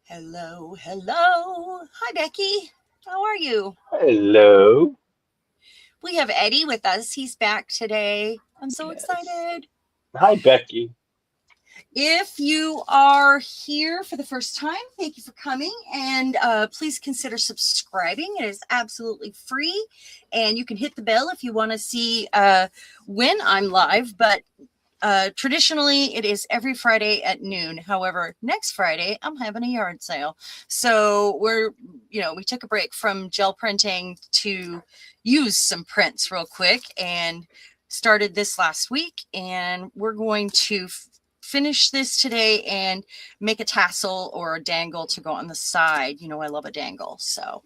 Hello, hello. Hi, Becky. How are you? Hello. We have Eddie with us. He's back today. I'm so Yes. excited. Hi, Becky. If you are here for the first time, thank you for coming. And please consider subscribing. It is absolutely free. And you can hit the bell if you want to see when I'm live. But traditionally, it is every Friday at noon. However, next Friday, I'm having a yard sale. So we took a break from gel printing to use some prints real quick and started this last week. And we're going to finish this today and make a tassel or a dangle to go on the side. I love a dangle. So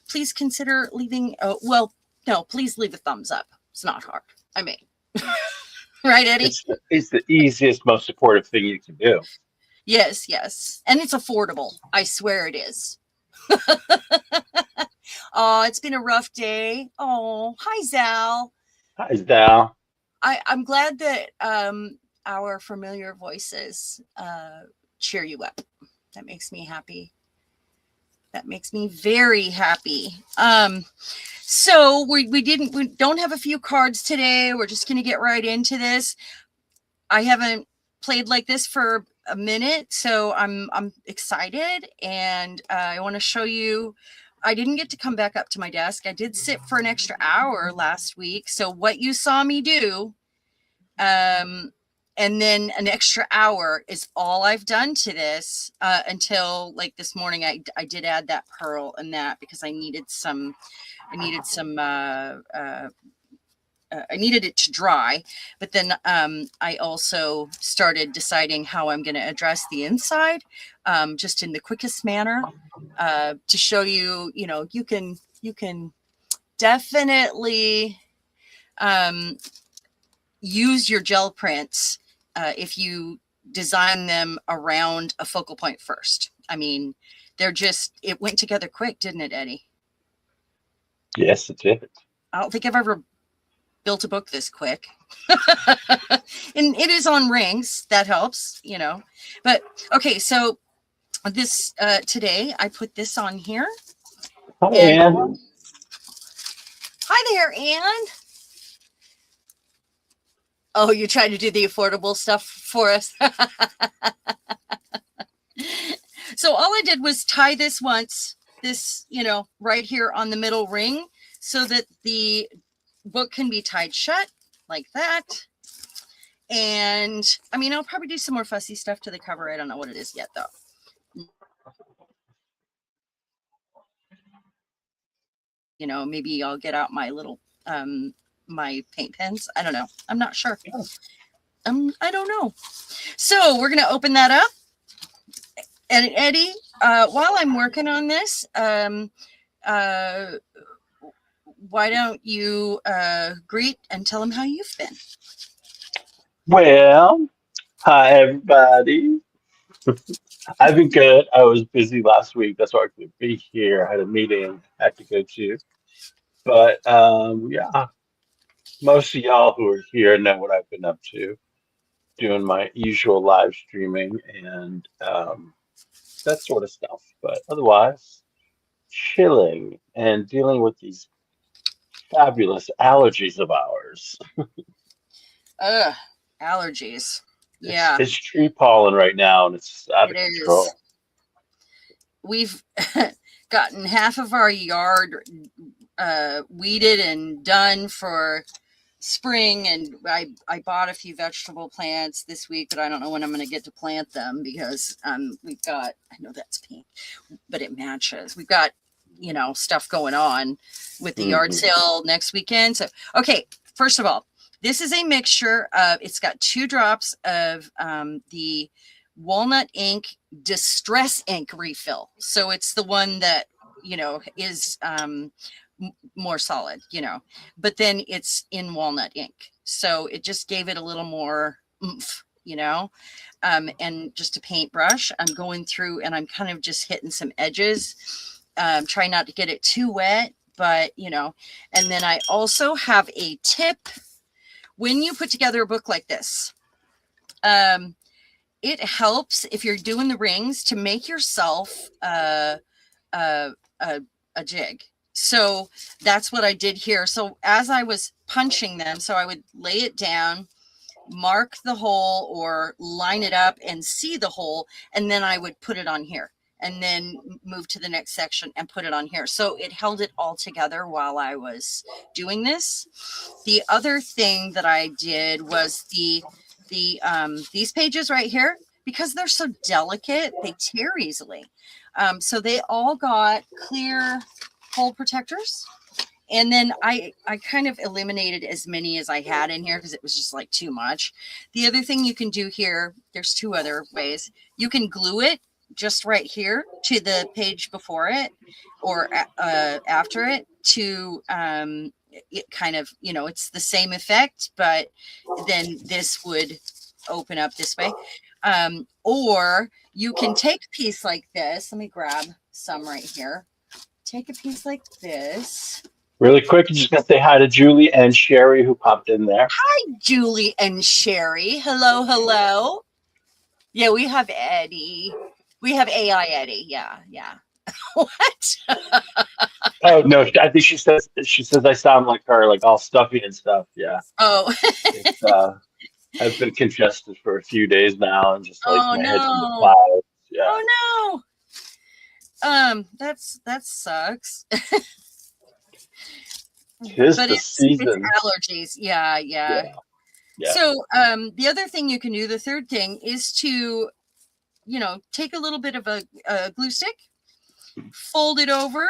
please consider leaving. No, please leave a thumbs up. It's not hard. I mean, right, Eddie? It's the easiest, most supportive thing you can do. Yes, yes. And it's affordable. I swear it is. Oh, it's been a rough day. Oh, hi, Zal. Hi, Dal. I'm glad that our familiar voices cheer you up. That makes me happy. That makes me very happy. So we don't have a few cards today. We're just gonna get right into this. I haven't played like this for a minute, so I'm excited, and I want to show you. I didn't get to come back up to my desk. I did sit for an extra hour last week, so what you saw me do, um, and then an extra hour is all I've done to this until like this morning. I did add that pearl and that because I needed some. I needed it to dry, but then I also started deciding how I'm going to address the inside, just in the quickest manner, to show you. You can definitely um, use your gel prints if you design them around a focal point first. I mean, it went together quick, didn't it, Eddie? Yes, it is. I don't think I've ever built a book this quick. And it is on rings. That helps. But okay, so this today I put this on here. Hi, And Ann. hi there, Anne. Oh, you're trying to do the affordable stuff for us. So all I did was tie this once, right here on the middle ring, so that the book can be tied shut like that. And I mean, I'll probably do some more fussy stuff to the cover. I don't know what it is yet, though. Maybe I'll get out my little my paint pens. I don't know. I'm not sure. I don't know. So we're gonna open that up. And Eddie, while I'm working on this, uh, why don't you greet and tell them how you've been? Well, hi, everybody. I've been good. I was busy last week. That's why I couldn't be here. I had a meeting I had to go to. But yeah, most of y'all who are here know what I've been up to, doing my usual live streaming and that sort of stuff. But otherwise, chilling and dealing with these fabulous allergies of ours. Ugh, allergies. It's Yeah, it's tree pollen right now and it's out it of is. control. We've gotten half of our yard weeded and done for spring, and I bought a few vegetable plants this week, but I don't know when I'm going to get to plant them because we've got, I know that's pink, but it matches. We've got stuff going on with the yard Hmm. sale next weekend. So okay, first of all, this is a mixture of, it's got 2 drops of the walnut ink distress ink refill. So it's the one that is more solid. But then it's in walnut ink, so it just gave it a little more oomph. And just a paintbrush, I'm going through and I'm kind of just hitting some edges, try not to get it too wet, but and then I also have a tip when you put together a book like this. um it helps if you're doing the rings to make yourself a jig. So that's what I did here. So as I was punching them, so I would lay it down, mark the hole or line it up and see the hole, and then I would put it on here and then move to the next section and put it on here. So it held it all together while I was doing this. The other thing that I did was these pages right here, because they're so delicate, they tear easily. So they all got clear hole protectors. And then I kind of eliminated as many as I had in here because it was just like too much. The other thing you can do here, there's two other ways. You can glue it just right here to the page before it or after it to it kind of, you know, it's the same effect, but then this would open up this way. Or you can take a piece like this. Let me grab some right here. Take a piece like this. Really quick, I'm just gonna say hi to Julie and Sherry who popped in there. Hi, Julie and Sherry. Hello, hello. Yeah, we have Eddie. We have AI Eddie. Yeah. What? Oh no, I think she says I sound like her, like all stuffy and stuff. Yeah. Oh. It's I've been congested for a few days now and just like Oh my head's in the no. clouds. Yeah. Oh no. That sucks. Tis But the it's season. allergies. Yeah. Yeah. Yeah. So the other thing you can do, the third thing, is to, you know, take a little bit of a glue stick, fold it over,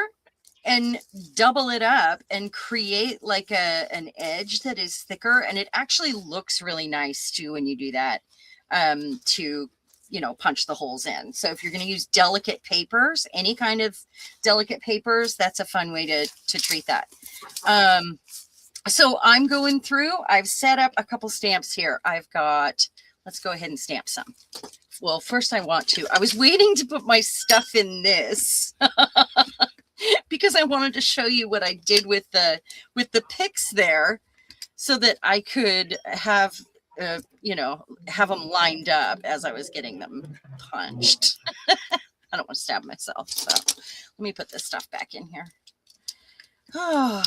and double it up and create like an edge that is thicker. And it actually looks really nice too when you do that, to, you know, punch the holes in. So if you're going to use delicate papers, any kind of delicate papers, that's a fun way to treat that. So I'm going through, I've set up a couple stamps here. I've got, let's go ahead and stamp some. Well, first I was waiting to put my stuff in this because I wanted to show you what I did with the picks there so that I could have, you know, have them lined up as I was getting them punched. I don't want to stab myself. So let me put this stuff back in here. Oh.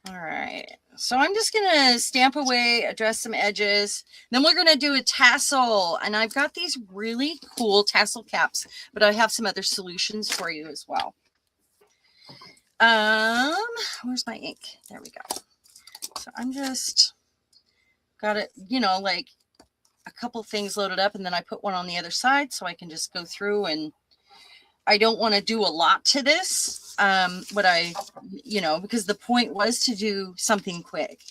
All right, so I'm just gonna stamp away, address some edges. Then we're gonna do a tassel, and I've got these really cool tassel caps, but I have some other solutions for you as well. Where's my ink? There we go. So I'm just got it, you know, like a couple things loaded up, and then I put one on the other side so I can just go through, and I don't want to do a lot to this. You know, because the point was to do something quick.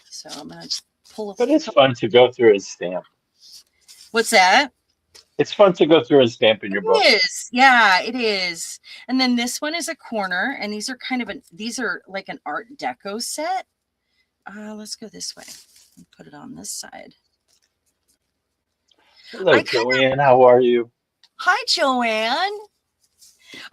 So I'm going to pull But it's fun to go through and stamp. What's that? It's fun to go through and stamp in your book. It is. Yeah, it is. And then this one is a corner, and these are kind of these are like an Art Deco set. Let's go this way and put it on this side. Hello, Joanne. How are you? Hi, Joanne.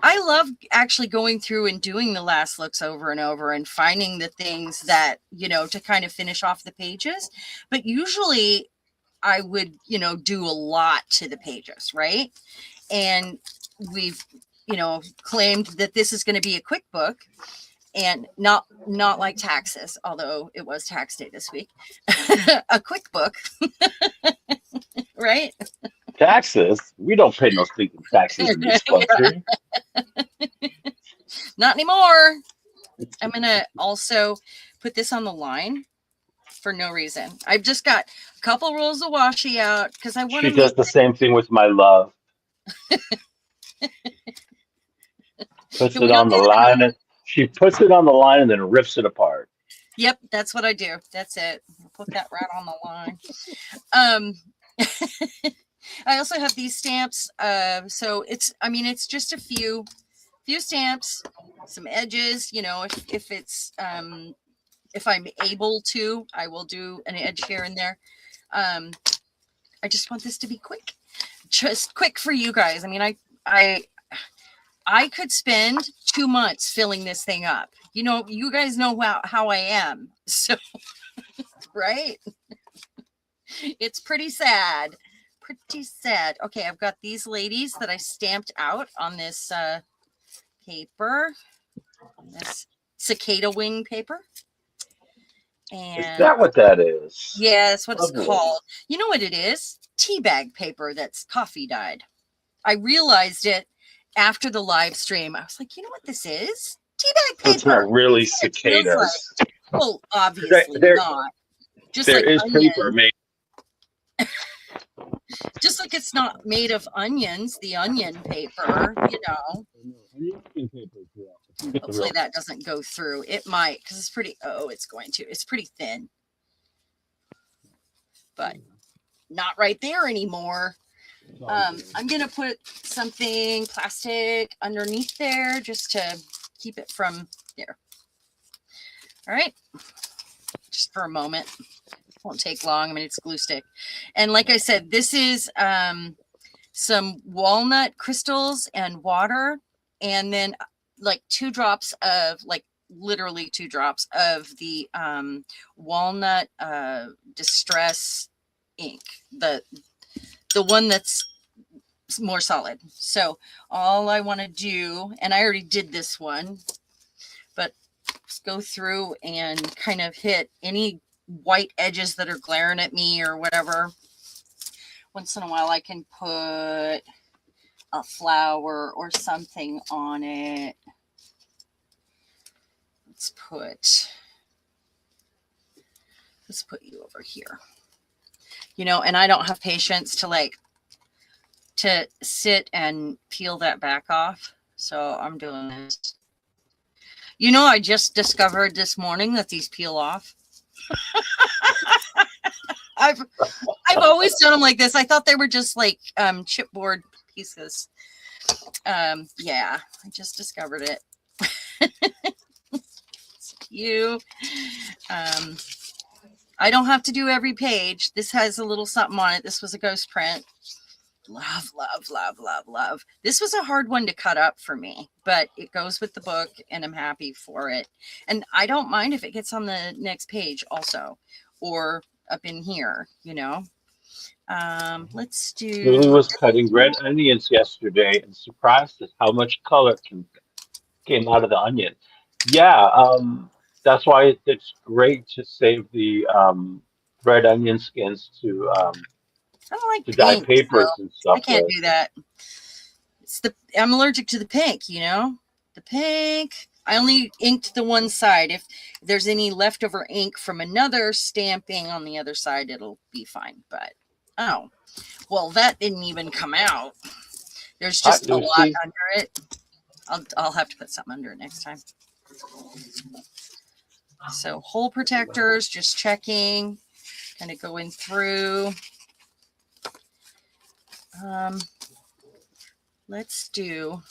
I love actually going through and doing the last looks over and over and finding the things that, you know, to kind of finish off the pages. But usually I would, you know, do a lot to the pages, right? And we've, you know, claimed that this is going to be a quick book and not like taxes, although it was tax day this week. A quick book, right? Taxes? We don't pay no stinking taxes in this country. Not anymore. I'm going to also put this on the line for no reason. I've just got a couple rolls of washi out because I want to. She does the same thing with my love. Puts it on the line, and she puts it on the line and then rips it apart. Yep, that's what I do. That's it. I'll put that right on the line. I also have these stamps. So it's just a few stamps, some edges, you know, if it's, if I'm able to, I will do an edge here and there. I just want this to be quick, just quick for you guys. I mean, I could spend 2 months filling this thing up. You know, you guys know how I am. So, right. It's pretty sad. Pretty sad. Okay, I've got these ladies that I stamped out on this paper, this cicada wing paper. Is And that what that is? yeah, that's what it's Lovely. called. You know what it is? Tea bag paper that's coffee dyed. I realized it after the live stream. I was like, you know what this is? Tea bag So it's paper. not really That's what it feels cicadas. like. Well, obviously There- not. Just There like is onion. paper made. Just like it's not made of onions, the onion paper, you know. Hopefully that doesn't go through. It might, because it's pretty, it's going to. It's pretty thin. But not right there anymore. I'm going to put something plastic underneath there just to keep it from there. All right. Just for a moment. Won't take long. I mean, it's glue stick. And like I said, this is some walnut crystals and water, and then like 2 drops of, like literally 2 drops of the walnut distress ink, the one that's more solid. So all I want to do, and I already did this one, but just go through and kind of hit any white edges that are glaring at me or whatever. Once in a while I can put a flower or something on it. Let's put you over here. You know, and I don't have patience to sit and peel that back off. So I'm doing this. You know, I just discovered this morning that these peel off. I've always done them like this. I thought they were just like chipboard pieces. Yeah, I just discovered it. It's cute. I don't have to do every page. This has a little something on it. This was a ghost print. Love, love, love, love, love. This was a hard one to cut up for me, but it goes with the book and I'm happy for it. And I don't mind if it gets on the next page also, or up in here, you know. Let's do. Julie was cutting red onions yesterday and surprised at how much color came out of the onion. Yeah, that's why it's great to save the red onion skins to I don't like dye pink, papers so and stuff I can't with. do that. I'm allergic to the pink, you know. The pink. I only inked the one side. If there's any leftover ink from another stamping on the other side, it'll be fine. But oh, well, that didn't even come out. There's Hi, just a lot Lucy. under it. I'll have to put something under it next time. So hole protectors, just checking, kind of going through. Let's do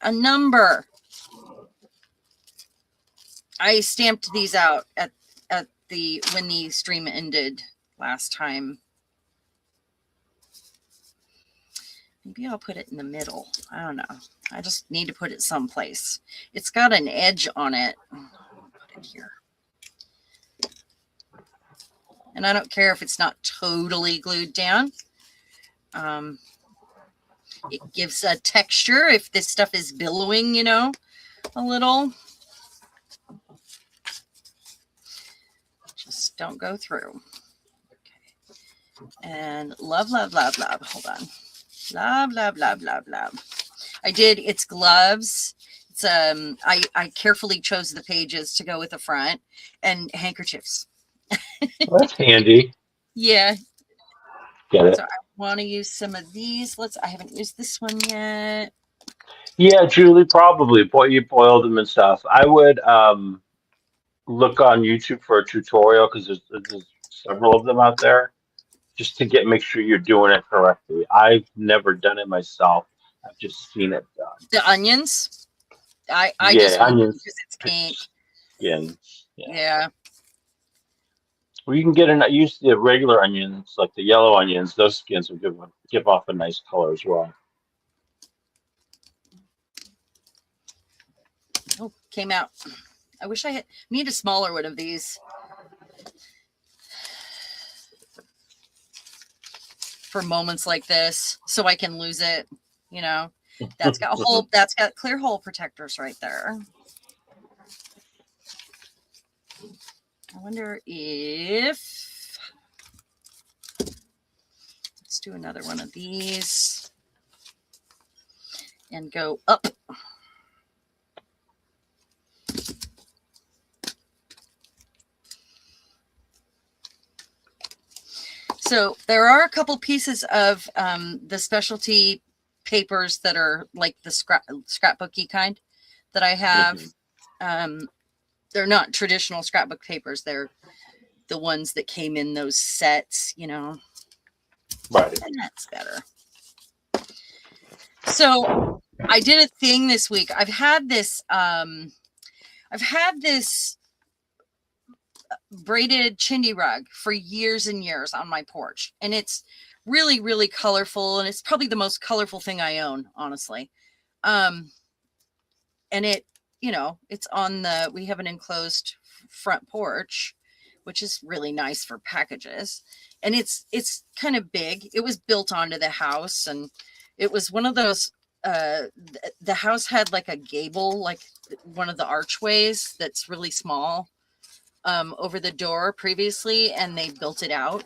a number. I stamped these out at the when the stream ended last time. Maybe I'll put it in the middle. I don't know. I just need to put it someplace. It's got an edge on it. Put it here. And I don't care if it's not totally glued down. It gives a texture if this stuff is billowing, you know, a little. Just don't go through. Okay. And love, love, love, love. Hold on. Love, love, love, love, love. I did. It's gloves. It's I carefully chose the pages to go with the front, and handkerchiefs. Well, that's handy. Yeah. Get it? So I want to use some of these. I haven't used this one yet. Yeah, Julie, probably. You boiled them and stuff. I would look on YouTube for a tutorial because there's several of them out there, just to make sure you're doing it correctly. I've never done it myself. I've just seen it done. The onions. I Yeah, just want onions, because it's pink. skin. Yeah. Well, you can use the regular onions, like the yellow onions. Those skins will give off a nice color as well. Oh, came out. I wish I need a smaller one of these. for moments like this so I can lose it. You know, that's got clear hole protectors right there. I wonder if, let's do another one of these and go up. So there are a couple pieces of the specialty papers that are like the scrapbooky kind that I have. They're not traditional scrapbook papers. They're the ones that came in those sets, you know. Right. And that's better. So I did a thing this week. I've had this braided chindi rug for years and years on my porch, and it's really, really colorful, and it's probably the most colorful thing I own, honestly. And it, you know, it's on we have an enclosed front porch, which is really nice for packages, and it's kind of big. It was built onto the house, and it was one of those the house had like a gable, like one of the archways that's really small over the door previously, and they built it out.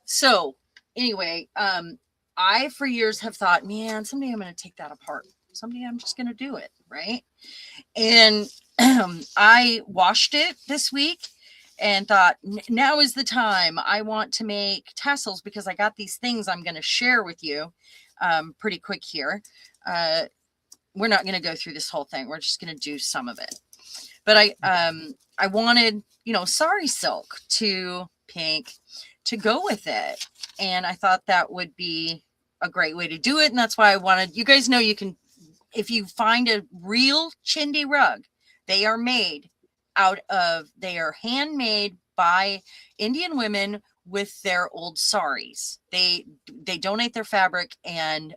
So anyway, I for years have thought, man, someday I'm going to take that apart. Someday I'm just going to do it, right? And I washed it this week and thought, now is the time. I want to make tassels because I got these things I'm going to share with you pretty quick here. We're not going to go through this whole thing. We're just going to do some of it. But I wanted, you know, sari silk to pink to go with it. And I thought that would be a great way to do it. And that's why I wanted, you guys know, you can, if you find a real chindi rug, they are handmade by Indian women with their old saris. They donate their fabric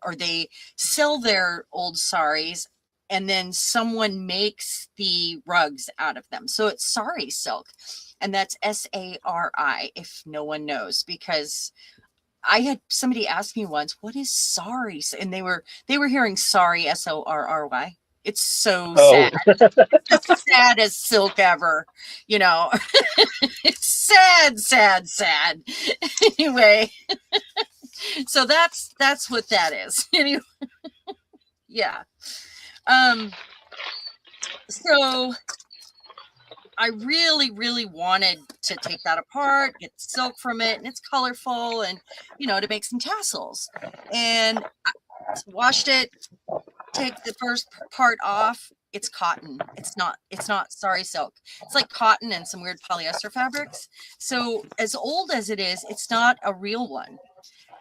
or they sell their old saris, and then someone makes the rugs out of them. So it's sari silk, and that's SARI, if no one knows, because I had somebody ask me once, what is sari? And they were hearing sorry, SORRY. It's so sad. It's the saddest silk ever, you know. It's sad. Anyway, so that's what that is. Anyway, yeah. So I really, really wanted to take that apart, get silk from it, and it's colorful, and, you know, to make some tassels. And I washed it, take the first part off. It's cotton. It's not sari silk. It's like cotton and some weird polyester fabrics. So as old as it is, it's not a real one.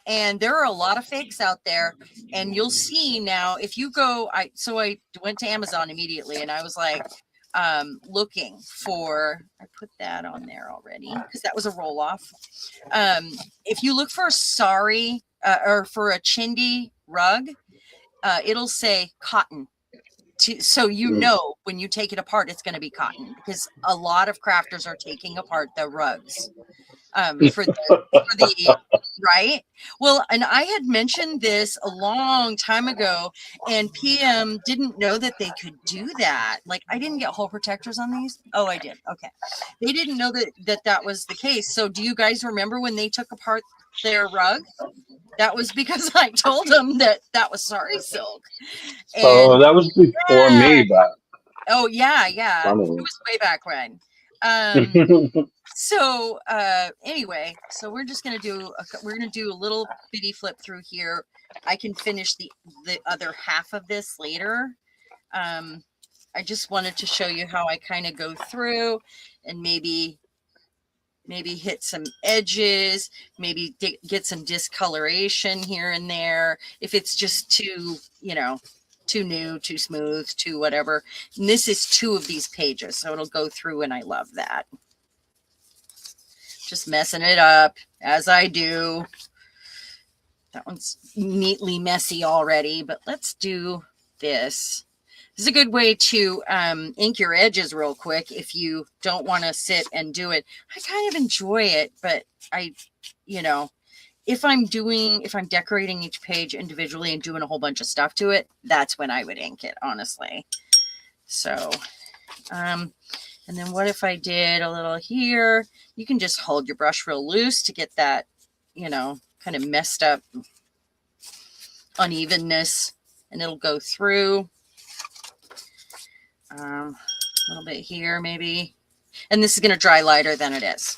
And there are a lot of fakes out there, and you'll see now if you go, I went to Amazon immediately, and I was like, looking for, I put that on there already because that was a roll off. If you look for a sari or for a chindi rug, it'll say cotton. So you know when you take it apart, it's going to be cotton, because a lot of crafters are taking apart the rugs for the right. Well, and I had mentioned this a long time ago, and PM didn't know that they could do that. Like, I didn't get hole protectors on these. Oh, I did. Okay. They didn't know that was the case. So do you guys remember when they took apart their rug? That was because I told them that was sari silk. And that was before me, but oh yeah, it was way back when. So anyway, so we're just gonna do a little bitty flip through here. I can finish the other half of this later. I just wanted to show you how I kind of go through and maybe hit some edges, maybe get some discoloration here and there if it's just too, you know, too new, too smooth, too whatever. And this is 2 of these pages, so it'll go through, and I love that. Just messing it up as I do. That one's neatly messy already, but let's do this. This is a good way to ink your edges real quick if you don't want to sit and do it. I kind of enjoy it, but you know, if I'm decorating each page individually and doing a whole bunch of stuff to it, that's when I would ink it, honestly. So, and then what if I did a little here? You can just hold your brush real loose to get that, kind of messed up unevenness, and it'll go through. A little bit here, maybe. And this is going to dry lighter than it is.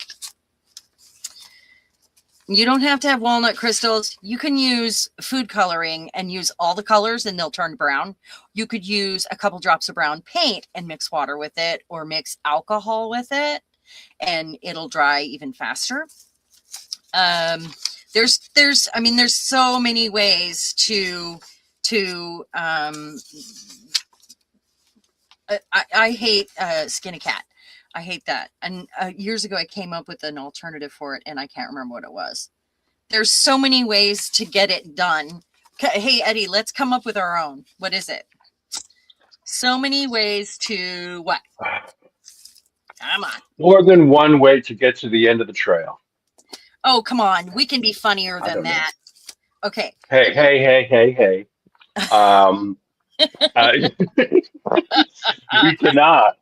You don't have to have walnut crystals. You can use food coloring and use all the colors and they'll turn brown. You could use a couple drops of brown paint and mix water with it, or mix alcohol with it, and it'll dry even faster. There's so many ways to I hate skin a cat. I hate that. And years ago, I came up with an alternative for it, and I can't remember what it was. There's so many ways to get it done. Hey, Eddie, let's come up with our own. What is it? So many ways to what? Come on. More than one way to get to the end of the trail. Oh, come on. We can be funnier than that. Okay. Hey. We cannot.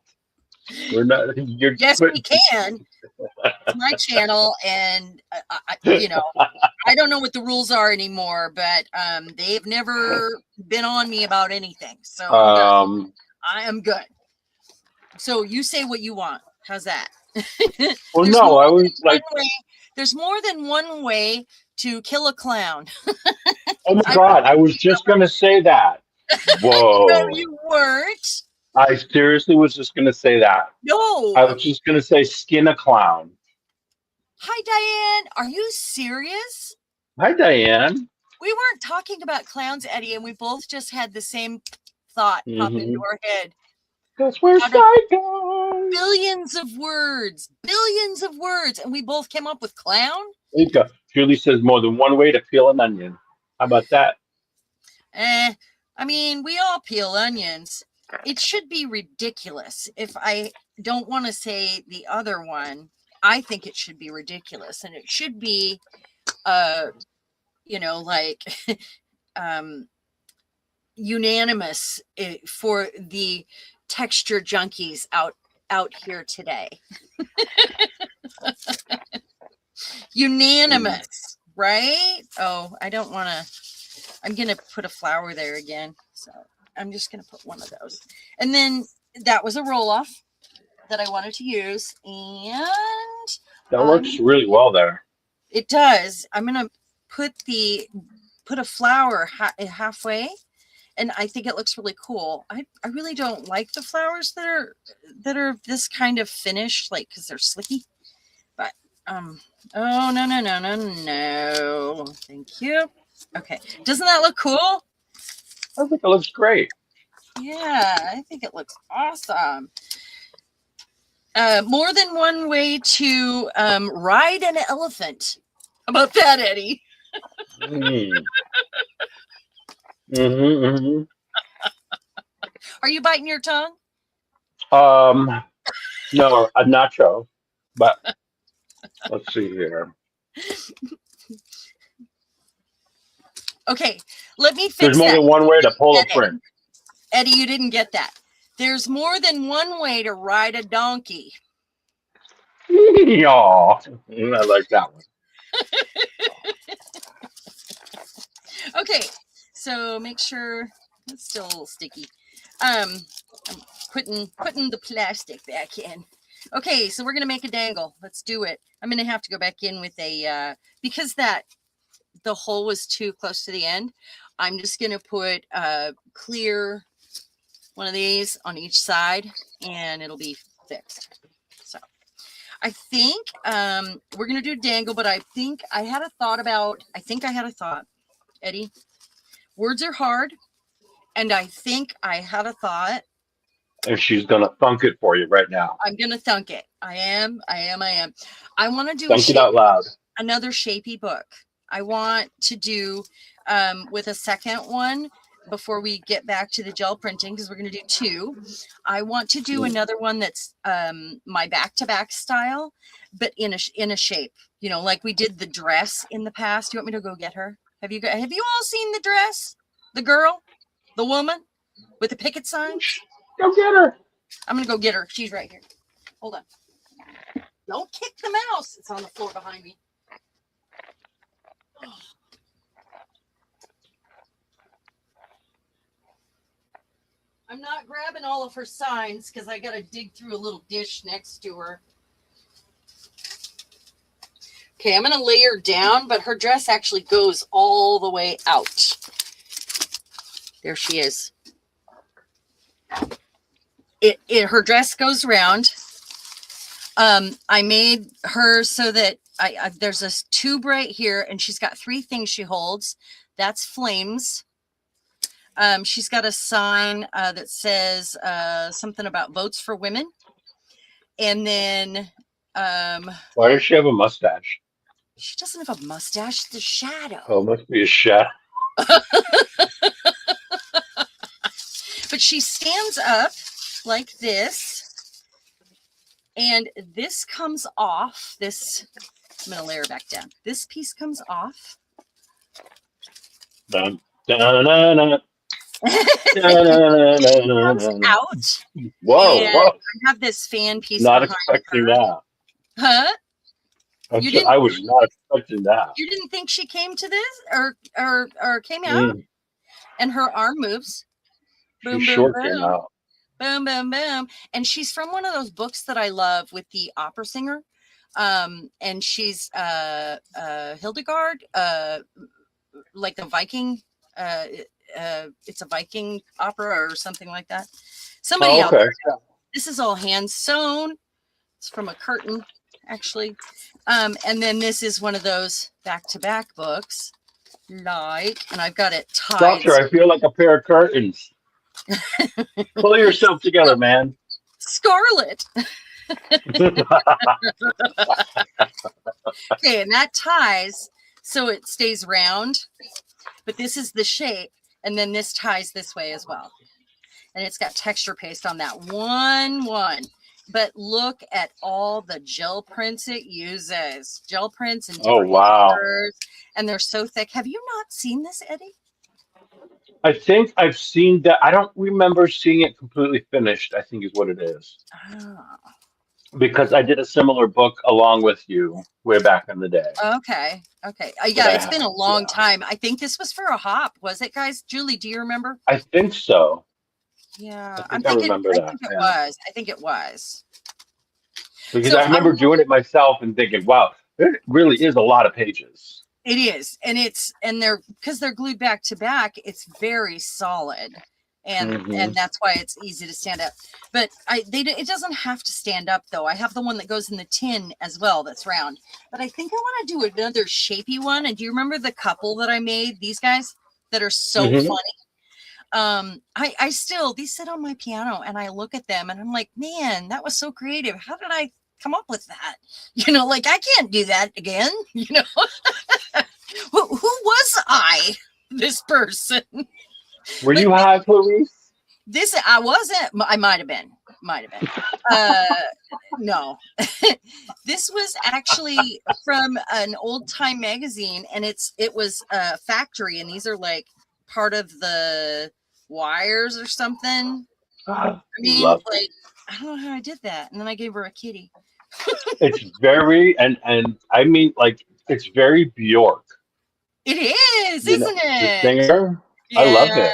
We're not. Yes, we can. It's my channel, and I don't know what the rules are anymore, but they've never been on me about anything. So I am good. So you say what you want. How's that? Well, no, I was like, there's more than one way to kill a clown. Oh my God, I was just gonna say that. Whoa. No, you weren't. I seriously was just going to say that. No. I was just going to say skin a clown. Hi, Diane. Are you serious? Hi, Diane. We weren't talking about clowns, Eddie, and we both just had the same thought pop into our head. That's where psycho. Billions of words. And we both came up with clown? There you go. Julie says more than one way to peel an onion. How about that? We all peel onions. It should be ridiculous. If I don't want to say the other one, I think it should be ridiculous. And it should be, unanimous for the texture junkies out here today. Unanimous, right? Oh, I don't want to. I'm going to put a flower there again. So I'm just going to put one of those. And then that was a roll-off that I wanted to use. And that works really well there. It does. I'm going to put a flower halfway. And I think it looks really cool. I really don't like the flowers that are this kind of finish, like, because they're slicky. But, oh, no. Thank you. Okay. Doesn't that look cool? I think it looks great. Yeah, I think it looks awesome. More than one way to ride an elephant. How about that, Eddie? Are you biting your tongue? No, a nacho. But let's see here. Okay, let me fix There's more than one way to pull a prank. Eddie, you didn't get that. There's more than one way to ride a donkey. Aw, I like that one. Okay, so make sure it's still a little sticky. I'm putting the plastic back in. Okay, so we're gonna make a dangle. Let's do it. I'm gonna have to go back in with a because the hole was too close to the end. I'm just gonna put a clear one of these on each side, and it'll be fixed. So I think we're gonna do dangle, but I think I had a thought, Eddie. Words are hard, and I think I had a thought. And she's gonna thunk it for you right now. I'm gonna thunk it. I am. I want to do thunk it out loud. Another shapey book. I want to do with a second one before we get back to the gel printing, because we're going to do two. I want to do another one that's my back-to-back style, but in a shape, you know, like we did the dress in the past. You want me to go get her? Have you all seen the dress? The girl, the woman with the picket signs? Go get her. I'm gonna go get her. She's right here. Hold on. Don't kick the mouse. It's on the floor behind me. Oh. I'm not grabbing all of her signs because I got to dig through a little dish next to her. Okay, I'm going to lay her down, but her dress actually goes all the way out. There she is. Her dress goes round. I made her so that there's this tube right here, and she's got 3 things she holds. That's flames. She's got a sign that says something about votes for women. And then why does she have a mustache? She doesn't have a mustache. It's a shadow. Oh, it must be a shadow. But she stands up like this. And this comes off. I'm going to lay her back down. This piece comes off. Dun, dun, dun, dun. Comes out. Whoa, whoa. I have this fan piece. Not expecting that. Huh? I was not expecting that. You didn't think she came to this or came out? And her arm moves. Boom, She boom, sure boom. came out. Boom, boom, boom. And she's from one of those books that I love with the opera singer. And she's Hildegard, like the Viking. It's a Viking opera or something like that. Somebody out there. This is all hand sewn. It's from a curtain, actually. And then this is one of those back-to-back books. And I've got it tied. Doctor, I feel like a pair of curtains. Pull yourself together, man. Scarlet. Okay, and that ties so it stays round. But this is the shape. And then this ties this way as well. And it's got texture paste on that one. But look at all the gel prints it uses. Gel prints and oh wow. colors, and they're so thick. Have you not seen this, Eddie? I think I've seen that. I don't remember seeing it completely finished, I think is what it is. Oh. Because I did a similar book along with you way back in the day. Okay. Yeah, it's been a long time. I think this was for a hop, was it, guys? Julie, do you remember? I think so. Yeah, I remember that. I think it was. Because I remember doing it myself and thinking, wow, it really is a lot of pages. It is. And they're because they're glued back to back, it's very solid. And that's why it's easy to stand up. But it doesn't have to stand up though. I have the one that goes in the tin as well that's round. But I think I want to do another shapy one. And do you remember the couple that I made? These guys that are so funny. These sit on my piano and I look at them and I'm like, man, that was so creative. How did I come up with that? You know, like I can't do that again. You know, who was I? This person. Were you high, Clarice? I wasn't. I might have been. No, this was actually from an old time magazine, and it was a factory, and these are like part of the wires or something. I mean, like I don't know how I did that, and then I gave her a kitty. It's very and I mean like it's very Bjork. It is, isn't it? The singer. Yeah. I love it.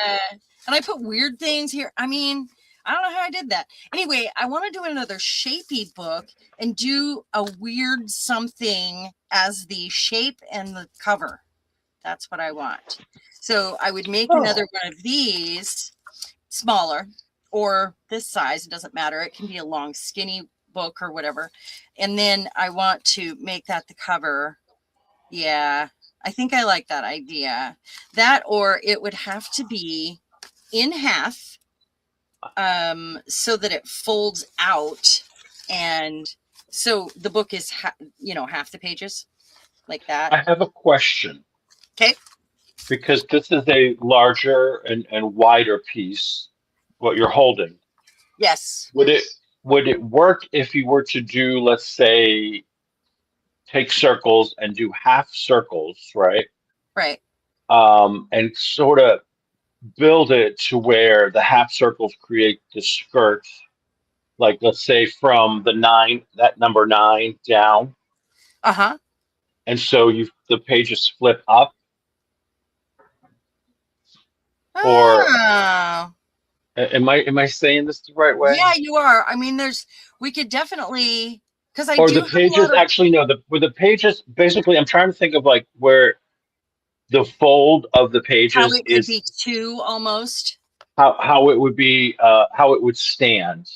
And I put weird things here. I mean, I don't know how I did that. Anyway, I want to do another shapey book and do a weird something as the shape and the cover. That's what I want. So I would make another one of these, smaller or this size. It doesn't matter. It can be a long, skinny book or whatever. And then I want to make that the cover. Yeah, I think I like that idea. That, or it would have to be in half so that it folds out. And so the book is, half the pages like that. I have a question. Okay. Because this is a larger and wider piece, what you're holding. Yes. Would it work if you were to do, let's say, take circles and do half circles, right? Right. And sort of build it to where the half circles create the skirts, like let's say from the nine, that number nine down, Uh-huh. and so you the pages flip up, or Oh. am I saying this the right way? Yeah, you are. I mean, we could definitely, because I Or do the have a pages lot of actually no, the where the pages basically I'm trying to think of like where the fold of the how pages it could is be two almost. how it would be how it would stand.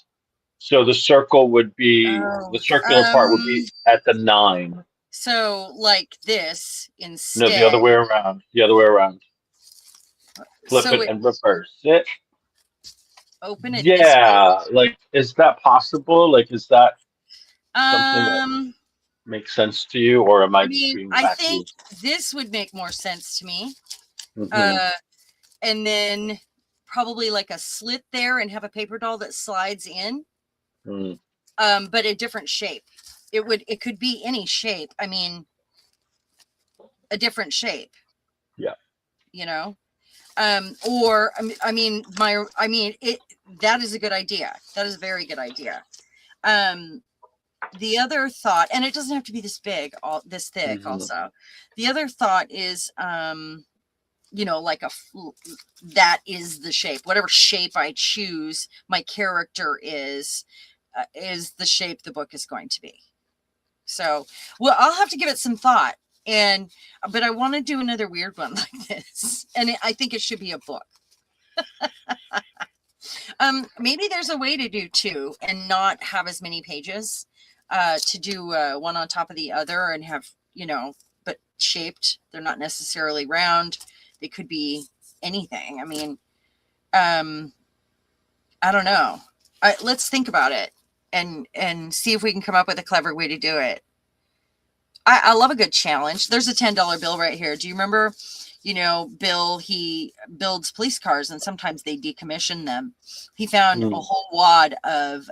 So the circle would be Oh, the circular part would be at the nine. so like this No, the instead. other way around. The other way around. Flip So it it and reverse it. open it this way. Yeah, like is that possible? Like is that something that Um, makes sense to you, or am I I just mean, being I think wacky? this would make more sense to me. Hmm. Uh, and then probably like a slit there and have a paper doll that slides in. Mm. But a different shape. It could be any shape. I mean, a different shape, Yeah. you know? Or it that is a good idea. That is a very good idea. The other thought, and it doesn't have to be this big, all this thick Hmm. also. The other thought is like that is the shape. Whatever shape I choose, my character is the shape the book is going to be. So, well, I'll have to give it some thought. But I want to do another weird one like this, and I think it should be a book. Maybe there's a way to do two and not have as many pages. To do one on top of the other and have but shaped. They're not necessarily round. They could be anything. I mean, I don't know. Let's think about it and see if we can come up with a clever way to do it. I love a good challenge. There's a $10 bill right here. Do you remember, Bill, he builds police cars and sometimes they decommission them. He found a whole wad of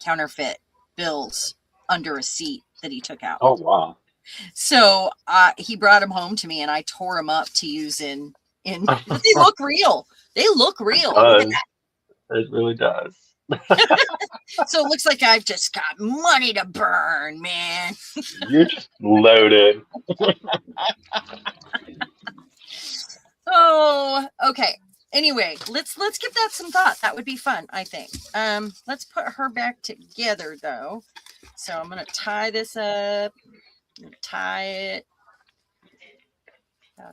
counterfeit bills under a seat that he took out. Oh wow. So he brought them home to me and I tore them up to use in but they look real. They look real. Look at that. It really does. So it looks like I've just got money to burn, man. You're just loaded. Oh, okay. Anyway, let's give that some thought. That would be fun, I think. Let's put her back together though. So I'm gonna tie this up. Tie it.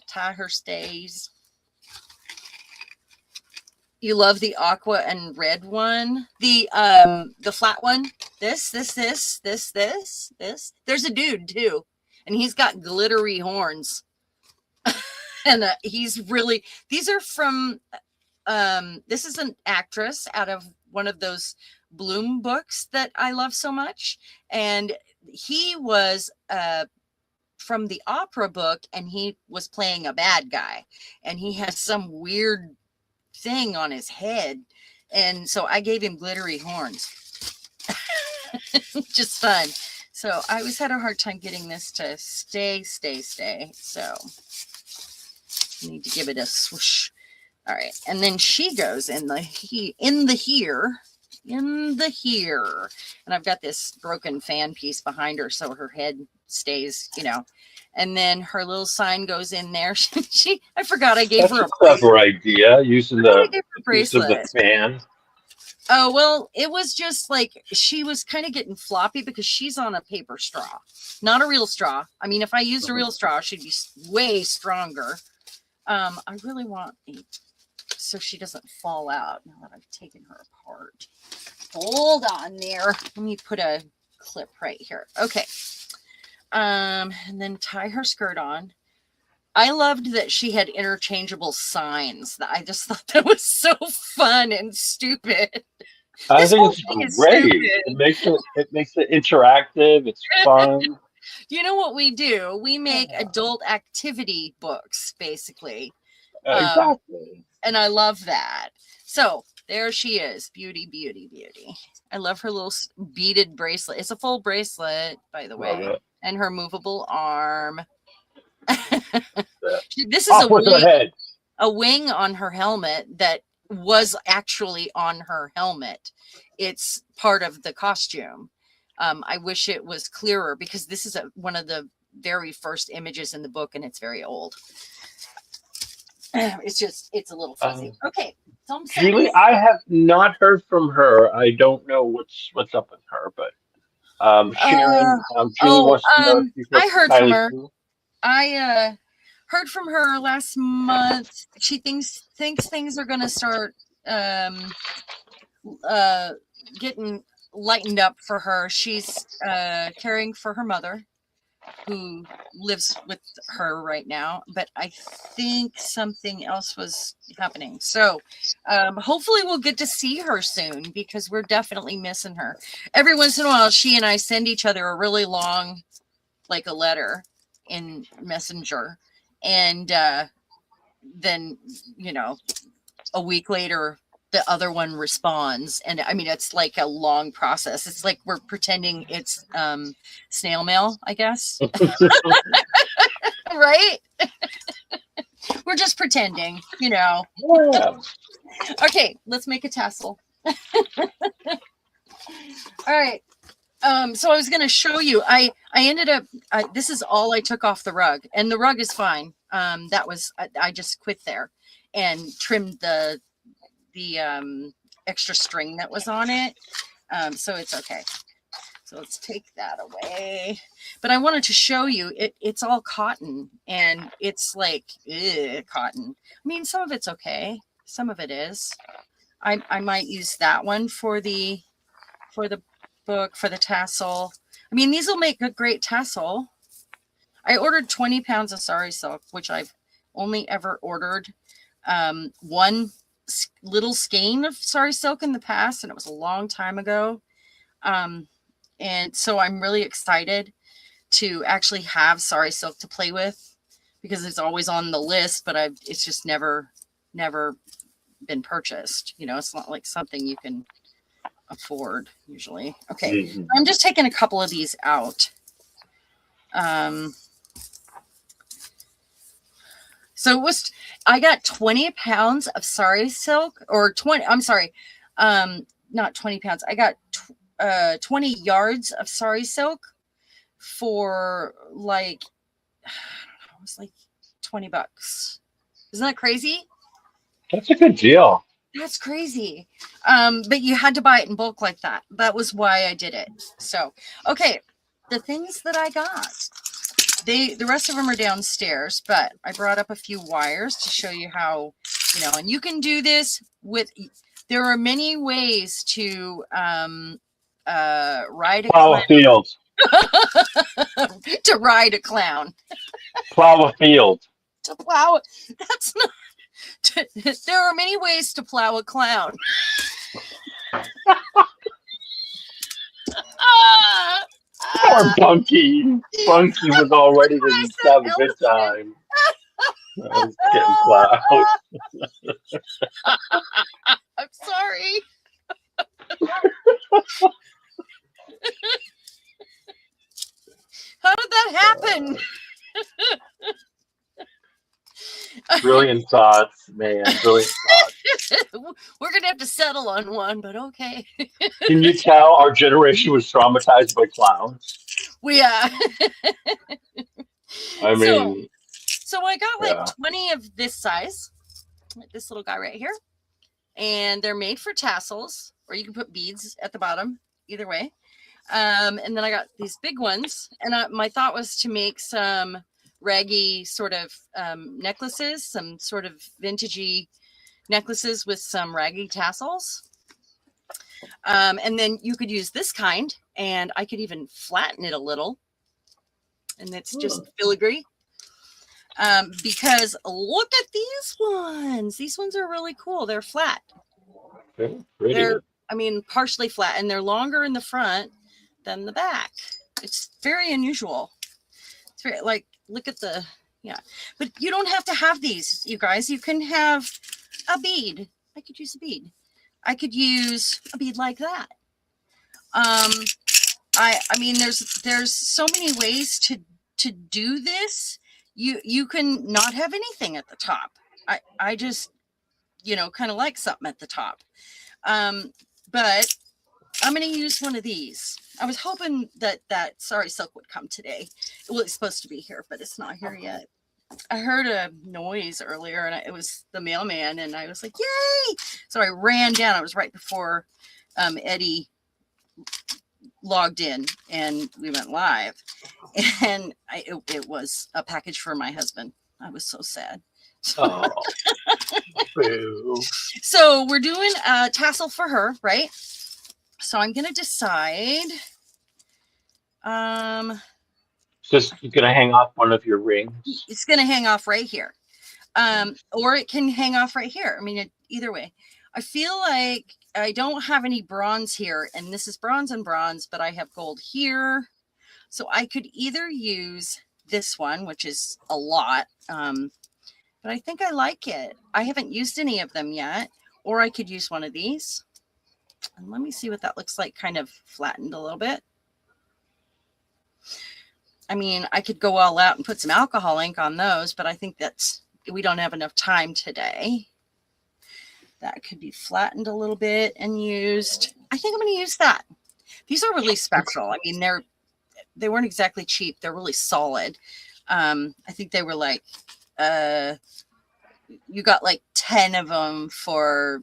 Tie her stays. You love the aqua and red one, the flat one. This. There's a dude too, and he's got glittery horns, and he's really. These are from. This is an actress out of one of those Bloom books that I love so much, and he was from the opera book, and he was playing a bad guy, and he has some weird thing on his head, and so I gave him glittery horns. Just fun. So I always had a hard time getting this to stay. So I need to give it a swoosh. All right, and then she goes in the here, and I've got this broken fan piece behind her, so her head stays, and then her little sign goes in there. I forgot I gave That's her a a clever idea, using the bracelet. fan. Oh, well, it was just like she was kind of getting floppy because she's on a paper straw, not a real straw. I mean, if I used a real straw, she'd be way stronger. I really want so she doesn't fall out now that I've taken her apart. Hold on there. Let me put a clip right here. Okay. And then tie her skirt on. I loved that she had interchangeable signs. I just thought that was so fun and stupid. I think it's great. It makes it interactive. It's fun. You know what we do? We make adult activity books, basically. Exactly. And I love that. So There she is. Beauty, beauty, beauty. I love her little beaded bracelet. It's a full bracelet, by the Love way. it. And her movable arm. This is Off with her head. a wing on her helmet that was actually on her helmet. It's part of the costume. I wish it was clearer because this is one of the very first images in the book and it's very old. It's a little fuzzy. Okay. So Julie, I have not heard from her. I don't know what's up with her, but Sharon, Julie wants to know if you I heard from her. Cool. I heard from her last month. She thinks things are going to start getting lightened up for her. She's caring for her mother, who lives with her right now, but I think something else was happening. So hopefully we'll get to see her soon because we're definitely missing her. Every once in a while, she and I send each other a really long, like a letter in Messenger. And then, a week later, the other one responds. And I mean, it's like a long process. It's like we're pretending it's snail mail, I guess. Right? We're just pretending, Yeah. Okay, let's make a tassel. All right. So I was going to show you, I ended up, this is all I took off the rug, and the rug is fine. I just quit there and trimmed the extra string that was on it. So it's okay. So let's take that away. But I wanted to show you, it's all cotton, and it's like cotton. I mean, some of it's okay. Some of it is. I might use that one for the book, for the tassel. I mean, these will make a great tassel. I ordered 20 pounds of sari silk, which I've only ever ordered one little skein of sari silk in the past, and it was a long time ago. And so I'm really excited to actually have sari silk to play with because it's always on the list, but it's just never been purchased. It's not like something you can afford usually. Okay. Mm-hmm. I'm just taking a couple of these out. So I got 20 pounds of sari silk, or 20, I'm sorry, not 20 pounds. I got 20 yards of sari silk for like, it was like $20. Isn't that crazy? That's a good deal. That's crazy. But you had to buy it in bulk like that. That was why I did it. So, okay. The things that I got, the rest of them are downstairs, but I brought up a few wires to show you how, and you can do this there are many ways to ride plow a field. To ride a clown. Plow a field. To plow it. That's not. There are many ways to plow a clown. Poor Bunky. Bunky was all ready to have a good time. I was getting plowed. I'm sorry. How did that happen? Brilliant thoughts, man. Brilliant thoughts. We're going to have to settle on one, but okay. Can you tell our generation was traumatized by clowns? We are. I mean. So I got like 20 of this size. Like this little guy right here. And they're made for tassels, or you can put beads at the bottom, either way. And then I got these big ones. And my thought was to make some raggy sort of necklaces, some sort of vintagey necklaces with some raggy tassels. And then you could use this kind, and I could even flatten it a little. And it's just filigree. Because look at these ones. These ones are really cool. They're flat. They're, partially flat, and they're longer in the front than the back. It's very unusual. It's very, like, look at the, but you don't have to have these, you guys. You can have a bead. I could use a bead. I could use a bead like that. I mean, there's so many ways to do this. You can not have anything at the top. I just, kind of like something at the top. But I'm going to use one of these. I was hoping that Sorry Silk would come today. Well, it's supposed to be here, but it's not here yet. I heard a noise earlier, and it was the mailman, and I was like, yay! So I ran down. It was right before Eddie logged in, and we went live. And it was a package for my husband. I was so sad. Oh, boo. So we're doing a tassel for her, right? So I'm going to decide. Just you're gonna hang off one of your rings. It's going to hang off right here. Or it can hang off right here. I mean, either way. I feel like I don't have any bronze here, and this is bronze and bronze, but I have gold here. So I could either use this one, which is a lot, but I think I like it. I haven't used any of them yet, or I could use one of these. And let me see what that looks like, kind of flattened a little bit. I mean, I could go all out and put some alcohol ink on those, but I think we don't have enough time today. That could be flattened a little bit and used. I think I'm going to use that. These are really special. I mean, they weren't exactly cheap. They're really solid. I think they were like, you got like 10 of them for,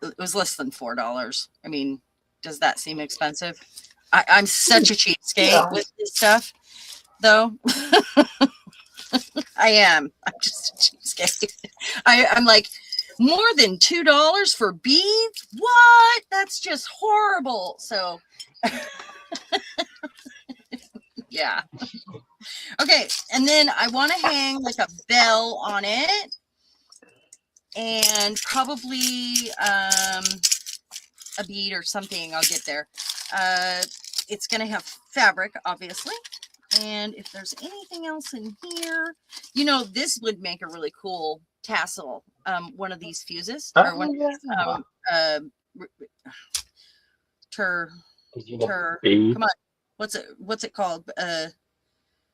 it was less than $4. I mean, does that seem expensive? I'm such a cheapskate with this stuff, though. I am. I'm just a cheapskate. I'm like, more than $2 for beads? What? That's just horrible. So, yeah. Okay, and then I want to hang like a bell on it, and probably a bead or something. I'll get there. It's going to have fabric, obviously. And if there's anything else in here, this would make a really cool tassel. One of these fuses, or one of these, come on, what's it called?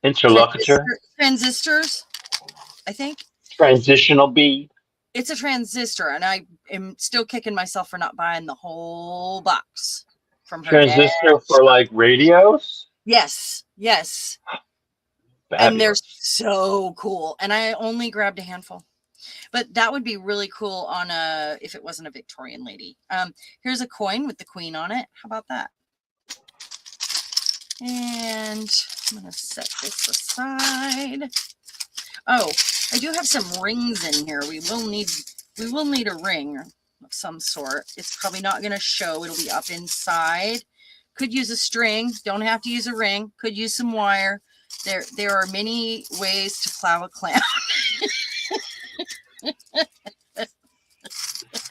Interlocutor. Transistors, I think. Transitional bead. It's a transistor, and I am still kicking myself for not buying the whole box from her. Transistor for like radios? Yes. Fabulous. And they're so cool. And I only grabbed a handful. But that would be really cool on if it wasn't a Victorian lady. Here's a coin with the queen on it. How about that? And I'm going to set this aside. Oh, I do have some rings in here. We will need a ring of some sort. It's probably not going to show. It'll be up inside. Could use a string. Don't have to use a ring. Could use some wire. There are many ways to plow a clown.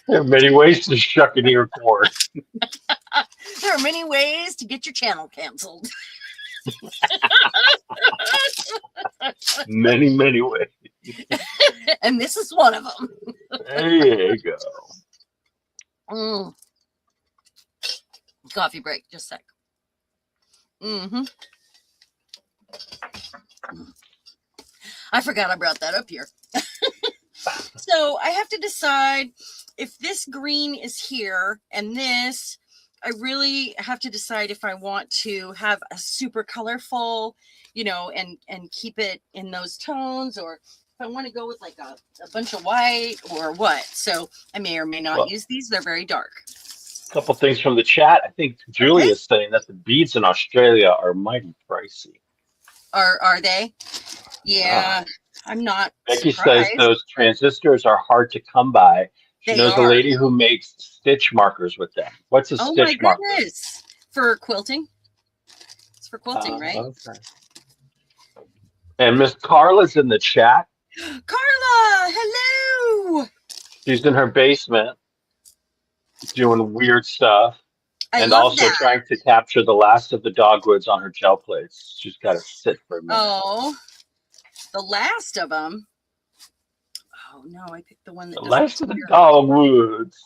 There are many ways to shuck an ear cord. There are many ways to get your channel canceled. Many, many ways. And this is one of them. There you go. Coffee break, just a sec. I forgot I brought that up here. So I have to decide if this green is here and this, I really have to decide if I want to have a super colorful, and keep it in those tones, or if I want to go with like a bunch of white or what. So I may or may not use these. They're very dark. A couple things from the chat. I think Julia's saying that the beads in Australia are mighty pricey. Are they? Yeah, I'm not. Becky surprised. says those transistors are hard to come by. She knows are. a lady who makes stitch markers with them. What's a stitch marker? Oh my goodness! For quilting. It's for quilting, right? Okay. And Miss Carla's in the chat. Carla, hello. She's in her basement doing weird stuff. I and love also that. trying to capture the last of the dogwoods on her gel plates. She's got to sit for a minute. Oh, the last of them. Oh no, I picked the one that. The last of the dogwoods.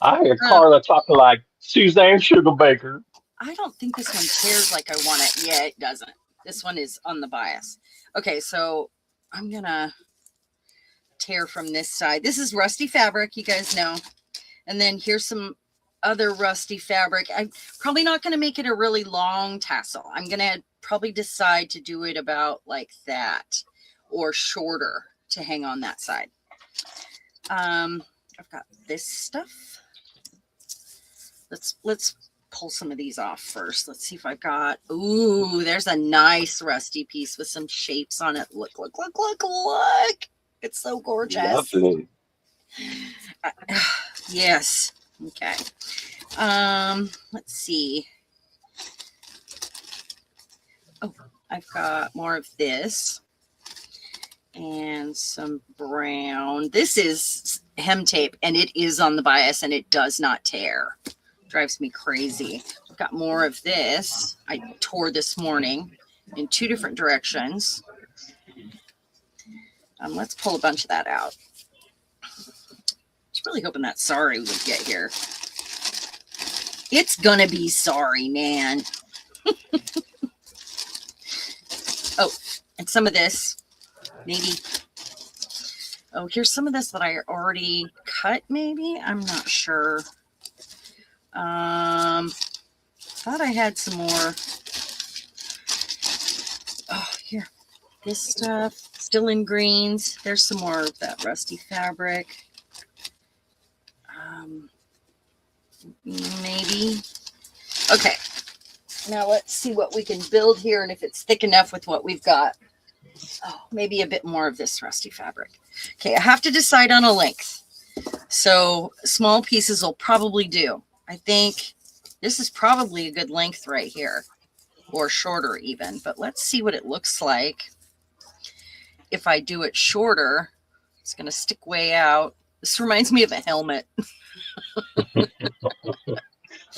I hear Um, Carla talking like Suzanne Sugarbaker. I don't think this one tears like I want it. Yeah, it doesn't. This one is on the bias. Okay, so I'm gonna tear from this side. This is rusty fabric, you guys know. And then here's some other rusty fabric. I'm probably not going to make it a really long tassel. I'm going to probably decide to do it about like that or shorter to hang on that side. I've got this stuff. Let's pull some of these off first. Let's see if I've got, ooh, there's a nice rusty piece with some shapes on it. Look. It's so gorgeous. Lovely. Yes. Okay. Let's see. Oh, I've got more of this and some brown. This is hem tape and it is on the bias and it does not tear. Drives me crazy. I've got more of this. I tore this morning in 2 different directions. Let's pull a bunch of that out. Really hoping that Sorry would get here. It's gonna be Sorry, man. Oh, and some of this, maybe. Oh, here's some of this that I already cut, maybe. I'm not sure. Thought I had some more. Oh, here. This stuff, still in greens. There's some more of that rusty fabric. Maybe. Okay. Now let's see what we can build here and if it's thick enough with what we've got. Oh, maybe a bit more of this rusty fabric. Okay, I have to decide on a length. So small pieces will probably do. I think this is probably a good length right here, or shorter even, but let's see what it looks like. If I do it shorter, it's going to stick way out. This reminds me of a helmet.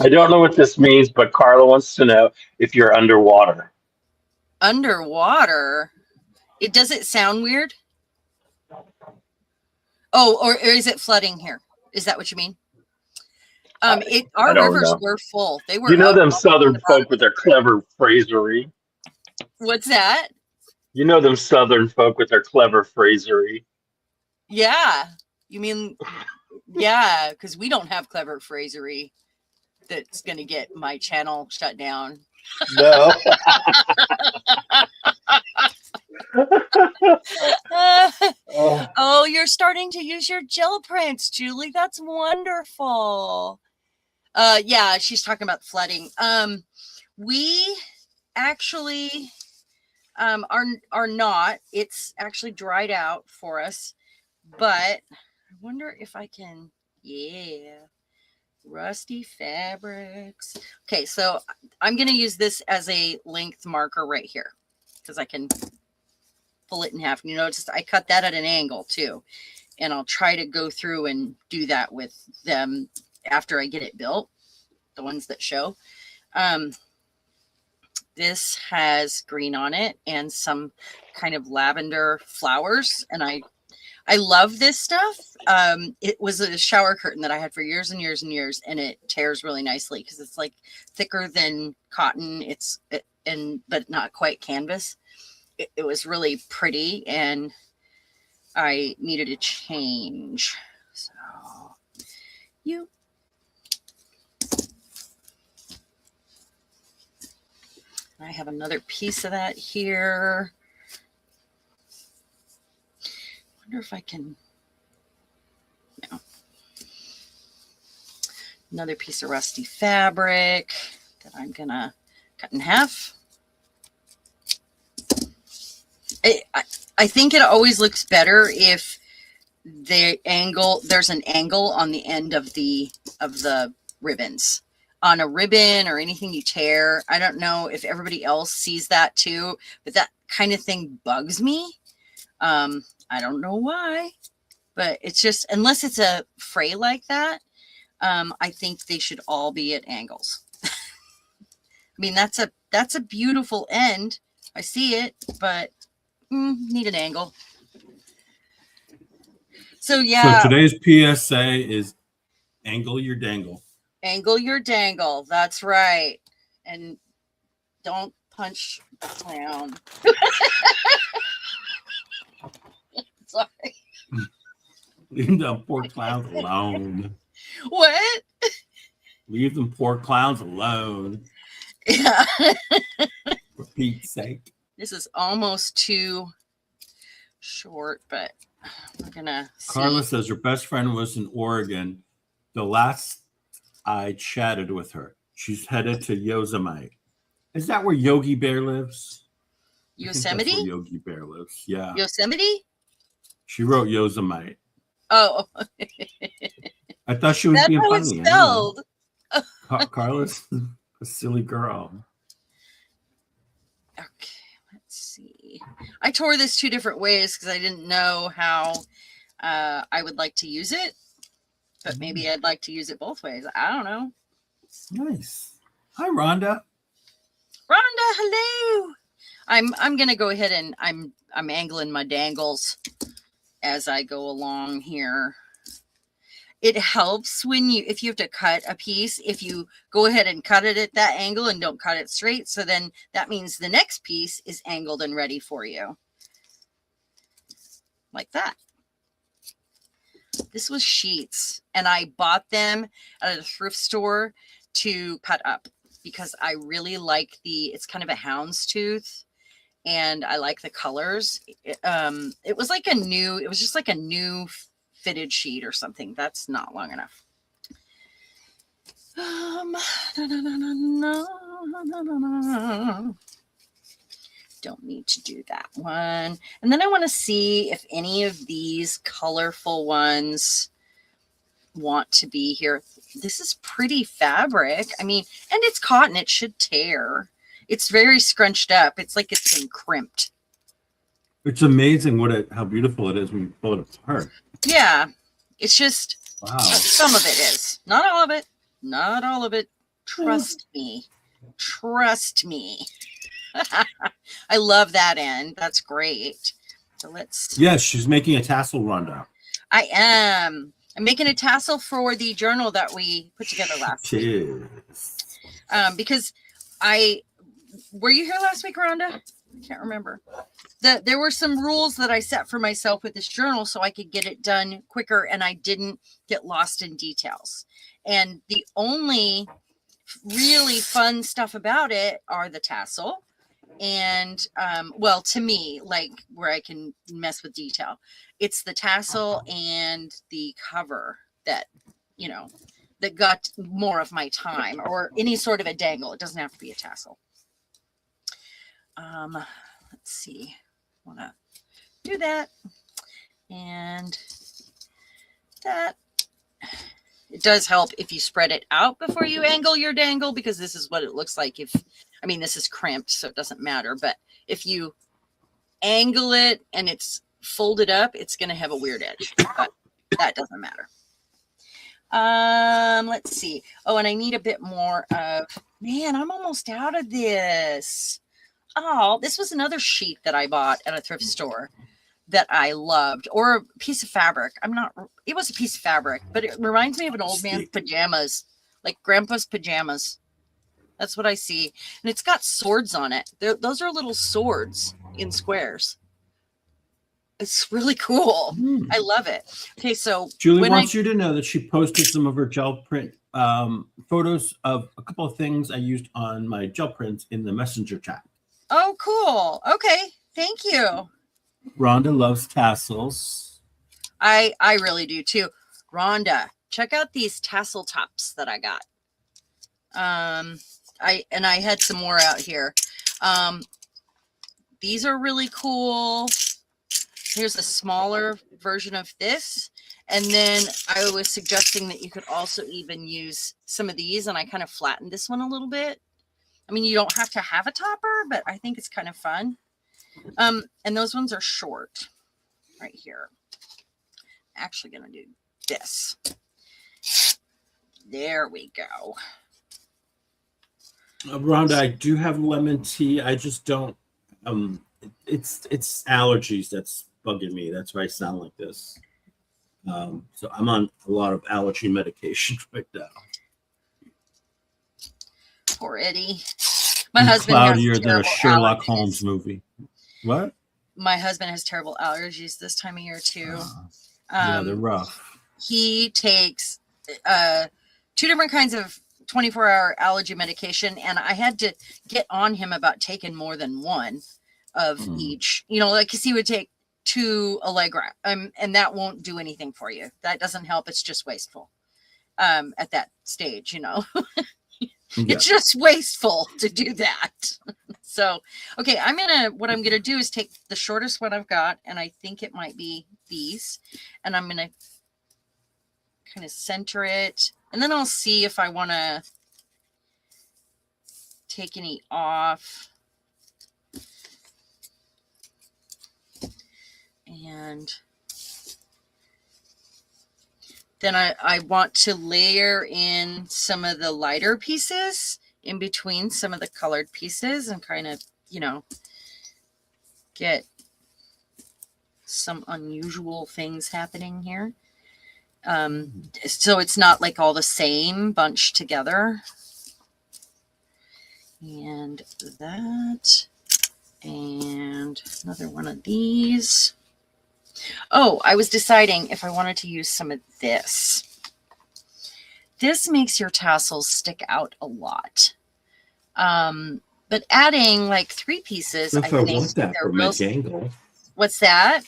I don't know what this means, but Carla wants to know if you're underwater. Underwater? Does it sound weird? Oh, or is it flooding here? Is that what you mean? Our rivers were full. They were. You know them Southern folk with their clever phrasery. What's that? You know them Southern folk with their clever phrasery. Yeah. You mean, yeah, because we don't have clever phrasery that's going to get my channel shut down. No. Oh, you're starting to use your gel prints, Julie. That's wonderful. Yeah, she's talking about flooding. We actually are not. It's actually dried out for us, but I wonder if I can. Yeah, rusty fabrics. Okay, so I'm going to use this as a length marker right here because I can pull it in half. You notice I cut that at an angle too, and I'll try to go through and do that with them after I get it built, the ones that show. This has green on it and some kind of lavender flowers, and I love this stuff. It was a shower curtain that I had for years and years and years, and it tears really nicely because it's like thicker than cotton. But not quite canvas. It was really pretty, and I needed a change. So I have another piece of that here. Wonder if I can. No. Another piece of rusty fabric that I'm gonna cut in half. I think it always looks better if there's an angle on the end of the ribbons. On a ribbon or anything you tear, I don't know if everybody else sees that too, but that kind of thing bugs me. I don't know why, but it's just, unless it's a fray like that, I think they should all be at angles. I mean, that's a beautiful end. I see it, but need an angle. So yeah. So today's PSA is Angle your dangle. Angle your dangle. That's right. And don't punch the clown. Sorry. Leave them poor clowns alone. What? Leave them poor clowns alone. Yeah. For Pete's sake. This is almost too short, but we're gonna see. Carla says her best friend was in Oregon. The last I chatted with her, she's headed to Yosemite. Is that where Yogi Bear lives? I think that's Yosemite? where Yogi Bear lives. Yeah. Yosemite? She wrote Yosemite. Oh, I thought she was that's being how it's funny. I don't know. spelled. Carla's a silly girl. Okay, let's see. I tore this 2 different ways because I didn't know how I would like to use it, but maybe I'd like to use it both ways. I don't know. Nice. Hi, Rhonda. Rhonda, hello. I'm gonna go ahead and I'm angling my dangles as I go along here. It helps when if you have to cut a piece, if you go ahead and cut it at that angle and don't cut it straight. So then that means the next piece is angled and ready for you. Like that. This was sheets and I bought them at a thrift store to cut up because I really like it's kind of a houndstooth and I like the colors. It was like it was just like a new fitted sheet or something. That's not long enough. Don't need to do that one. And then I want to see if any of these colorful ones want to be here. This is pretty fabric. I mean, and it's cotton. It should tear. It's very scrunched up. It's like it's been crimped. It's amazing how beautiful it is when you pull it apart. Yeah, it's just Wow. some of it is. Not all of it. Not all of it. Trust me. Trust me. I love that end. That's great. So let's. Yes, she's making a tassel, Rhonda. I am. I'm making a tassel for the journal that we put together last week. Because were you here last week, Rhonda? I can't remember. There were some rules that I set for myself with this journal so I could get it done quicker and I didn't get lost in details. And the only really fun stuff about it are the tassel and well, to me, like where I can mess with detail. It's the tassel and the cover that, that got more of my time, or any sort of a dangle. It doesn't have to be a tassel. Let's see. Want to do that and that. It does help if you spread it out before you angle your dangle, because this is what it looks like. This is crimped, so it doesn't matter. But if you angle it and it's folded up, it's going to have a weird edge, but that doesn't matter. Let's see. Oh, and I need a bit more of, man, I'm almost out of this. Oh, this was another sheet that I bought at a thrift store that I loved, or a piece of fabric. It was a piece of fabric, but it reminds me of an old man's pajamas, like grandpa's pajamas. That's what I see. And it's got swords on it. Those are little swords in squares. It's really cool. I love it. Okay, so Julie wants you to know that she posted some of her gel print photos of a couple of things I used on my gel prints in the messenger chat. Oh, cool. Okay, thank you. Rhonda loves tassels. I really do too. Rhonda, check out these tassel tops that I got. I had some more out here. These are really cool. Here's a smaller version of this. And then I was suggesting that you could also even use some of these, and I kind of flattened this one a little bit. I mean, you don't have to have a topper, but I think it's kind of fun. And those ones are short right here. I'm actually going to do this. There we go. Rhonda, I do have lemon tea. I just don't. It's allergies that's bugging me. That's why I sound like this. So I'm on a lot of allergy medication right now. Poor Eddie. My I'm husband has cloudier than a terrible Sherlock allergies. Holmes movie. What? My husband has terrible allergies this time of year too. Yeah, they're rough. He takes 2 different kinds of 24-hour allergy medication, and I had to get on him about taking more than one of each. You know, like, because he would take 2 Allegra, and that won't do anything for you. That doesn't help. It's just wasteful. At that stage, you know. It's just wasteful to do that. So, okay, what I'm gonna do is take the shortest one I've got, and I think it might be these, and I'm gonna kind of center it, and then I'll see if I want to take any off. And then I want to layer in some of the lighter pieces in between some of the colored pieces and kind of, you know, get some unusual things happening here. So it's not like all the same bunch together. And that, and another one of these. Oh, I was deciding if I wanted to use some of this. This makes your tassels stick out a lot. But adding like 3 pieces, I don't know if I want that for my dangle. What's that?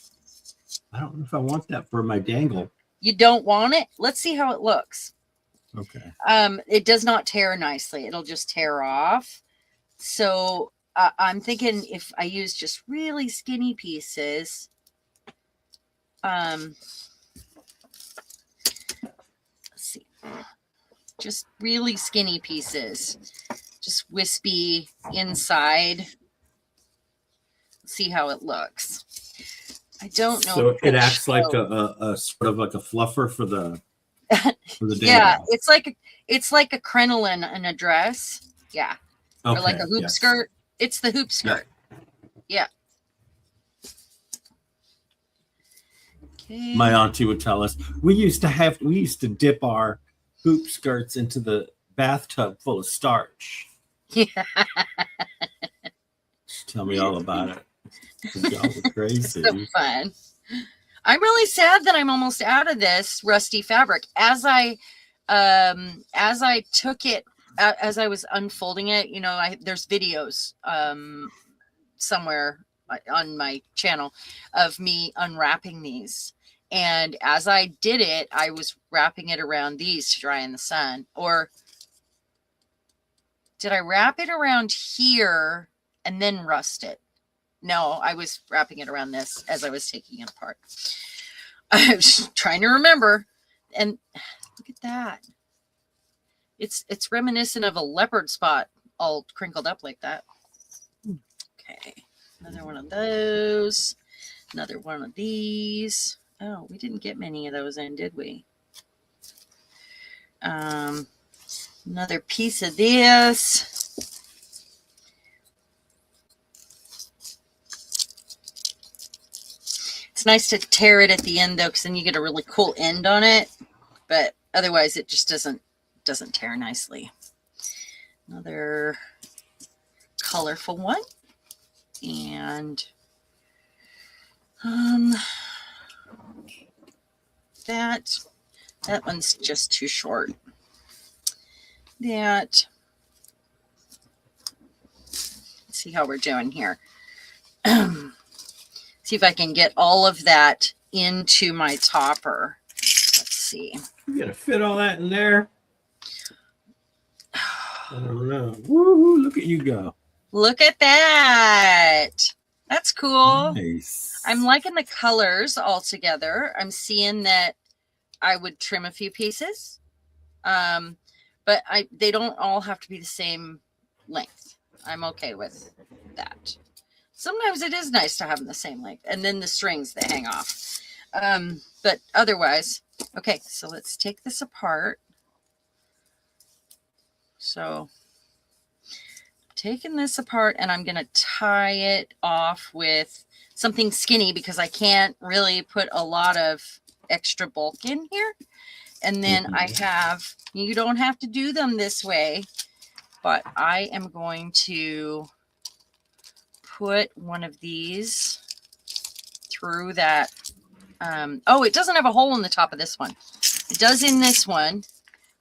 I don't know if I want that for my dangle. You don't want it? Let's see how it looks. Okay. It does not tear nicely. It'll just tear off. So I'm thinking if I use just really skinny pieces, let's see, just really skinny pieces, just wispy inside. See how it looks. I don't know. So it acts like a sort of like a fluffer for the yeah, it's like a crinoline in a dress. Yeah. Okay, or like a hoop skirt. It's the hoop skirt. Yeah. Okay. My auntie would tell us we used to dip our hoop skirts into the bathtub full of starch. Yeah. Tell me all about it. Y'all were crazy. So fun. I'm really sad that I'm almost out of this rusty fabric. As I took it, as I was unfolding it, you know, there's videos somewhere on my channel of me unwrapping these. And as I did it, I was wrapping it around these to dry in the sun. Or did I wrap it around here and then rust it? No, I was wrapping it around this as I was taking it apart. I was trying to remember. And look at that. It's reminiscent of a leopard spot all crinkled up like that. Okay. Another one of those. Another one of these. Oh, we didn't get many of those in, did we? Another piece of this. It's nice to tear it at the end though, because then you get a really cool end on it. But otherwise, it just doesn't tear nicely. Another colorful one, and that one's just too short. Let's see how we're doing here. See if I can get all of that into my topper. Let's see. You gonna fit all that in there? I don't know. Woo, look at you go. Look at that. That's cool. Nice. I'm liking the colors all together. I'm seeing that I would trim a few pieces. But they don't all have to be the same length. I'm okay with that. Sometimes it is nice to have them the same length. And then the strings that hang off. But otherwise, okay, so let's take this apart. So taking this apart, and I'm going to tie it off with something skinny because I can't really put a lot of extra bulk in here. And then I have, you don't have to do them this way, but I am going to put one of these through that. Oh, it doesn't have a hole in the top of this one. It does in this one.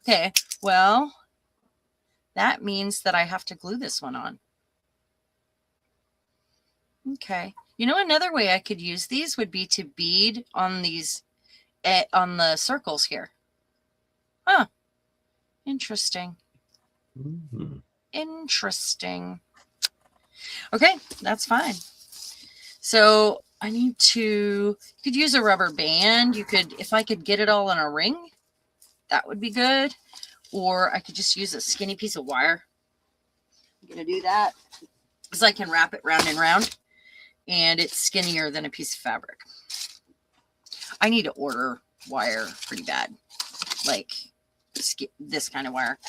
Okay, well, that means that I have to glue this one on. Okay. You know, another way I could use these would be to bead on these, on the circles here. Huh. Interesting. Interesting. Okay, that's fine. So I need to, you could use a rubber band. You could, if I could get it all in a ring, that would be good. Or I could just use a skinny piece of wire. I'm going to do that because I can wrap it round and round, and it's skinnier than a piece of fabric. I need to order wire pretty bad, like this kind of wire.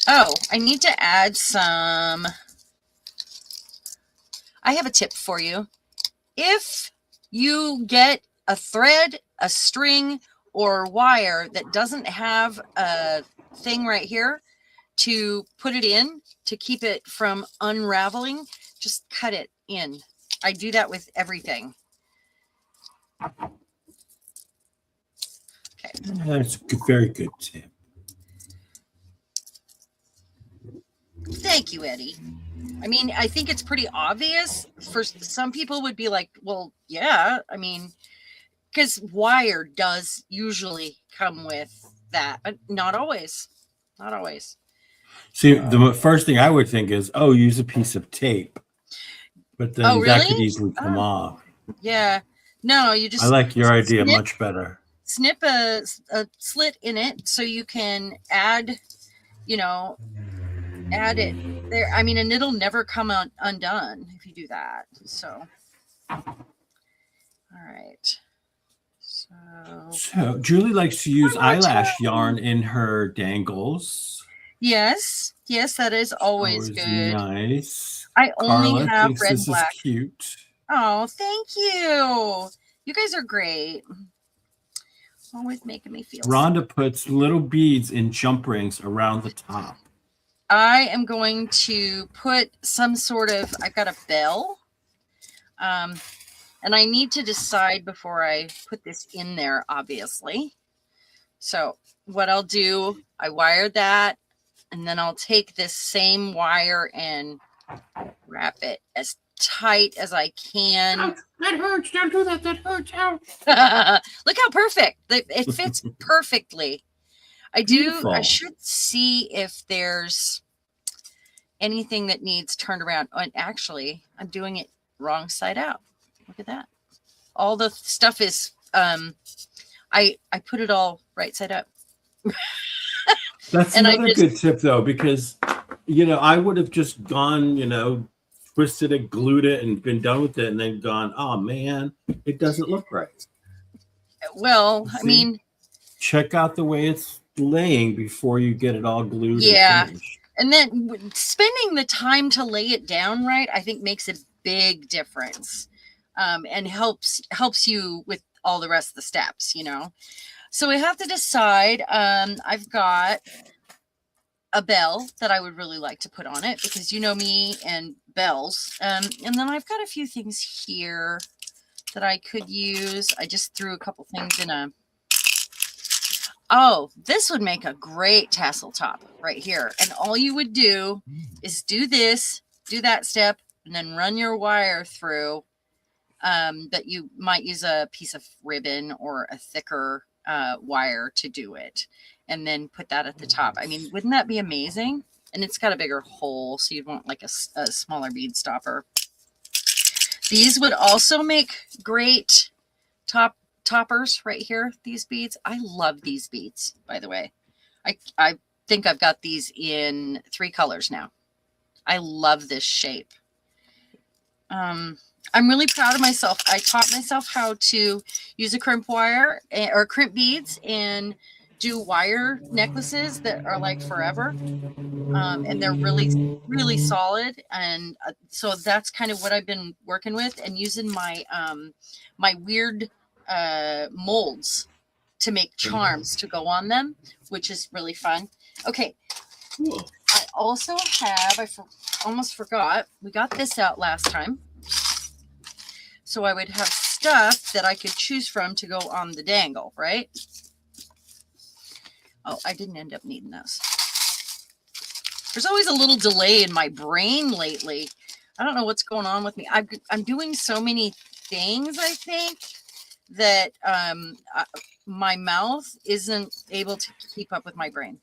Oh, I need to add some. I have a tip for you. If you get a thread, a string, or wire that doesn't have a thing right here to put it in to keep it from unraveling, just cut it in. I do that with everything. Okay. That's a very good tip. Thank you, Eddie. I mean, I think it's pretty obvious. For some people would be like, well, yeah, I mean, because wire does usually come with that, but not always. Not always. See, the first thing I would think is, oh, use a piece of tape. But then Oh, that really? could easily come off. Yeah. No, you just. I like your idea much better. Snip a slit in it so you can add, you know, add it there. I mean, and it'll never come undone if you do that. So, all right. So Julie likes to use eyelash yarn in her dangles. Yes, that is always good. Nice. I only Carla have thinks red this black. is cute. Oh, thank you. You guys are great. Always making me feel. Rhonda puts little beads in jump rings around the top. I am going to put some sort of, I've got a bell. And I need to decide before I put this in there, obviously. So what I'll do, I wired that, and then I'll take this same wire and wrap it as tight as I can. Ouch, that hurts. Don't do that. That hurts. Ouch. Look how perfect. It fits perfectly. Beautiful. I should see if there's anything that needs turned around. And actually, I'm doing it wrong side out. Look at that. All the stuff is, I put it all right side up. That's And another good tip, though, because, you know, I would have just gone, you know, twisted it, glued it, and been done with it, and then gone, oh, man, it doesn't look right. Well, See? I mean. Check out the way it's laying before you get it all glued. Yeah. And then spending the time to lay it down right, I think makes a big difference. And helps you with all the rest of the steps, you know. So we have to decide. I've got a bell that I would really like to put on it because you know me and bells. And then I've got a few things here that I could use. I just threw a couple things in a. Oh, this would make a great tassel top right here. And all you would do is do this, do that step, and then run your wire through. But you might use a piece of ribbon or a thicker wire to do it. And then put that at the top. I mean, wouldn't that be amazing? And it's got a bigger hole, so you'd want like a smaller bead stopper. These would also make great toppers right here. These beads. I love these beads, by the way. I think I've got these in 3 colors now. I love this shape. I'm really proud of myself. I taught myself how to use a crimp wire or crimp beads, and do wire necklaces that are like forever. And they're really, really solid. And so that's kind of what I've been working with, and using my my weird molds to make charms to go on them, which is really fun. Okay. Cool. I also have, almost forgot, we got this out last time. So I would have stuff that I could choose from to go on the dangle, right? Oh, I didn't end up needing those. There's always a little delay in my brain lately. I don't know what's going on with me. I'm doing so many things, I think, that my mouth isn't able to keep up with my brain.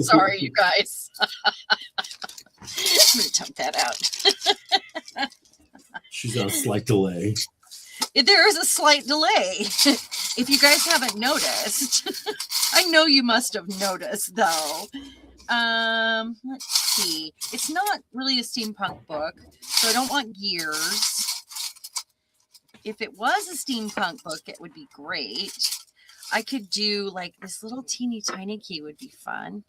Sorry, you guys. I'm going to dump that out. She's on a slight delay. There is a slight delay. If you guys haven't noticed, I know you must have noticed, though. Let's see. It's not really a steampunk book, so I don't want gears. If it was a steampunk book, it would be great. I could do like this little teeny tiny key would be fun.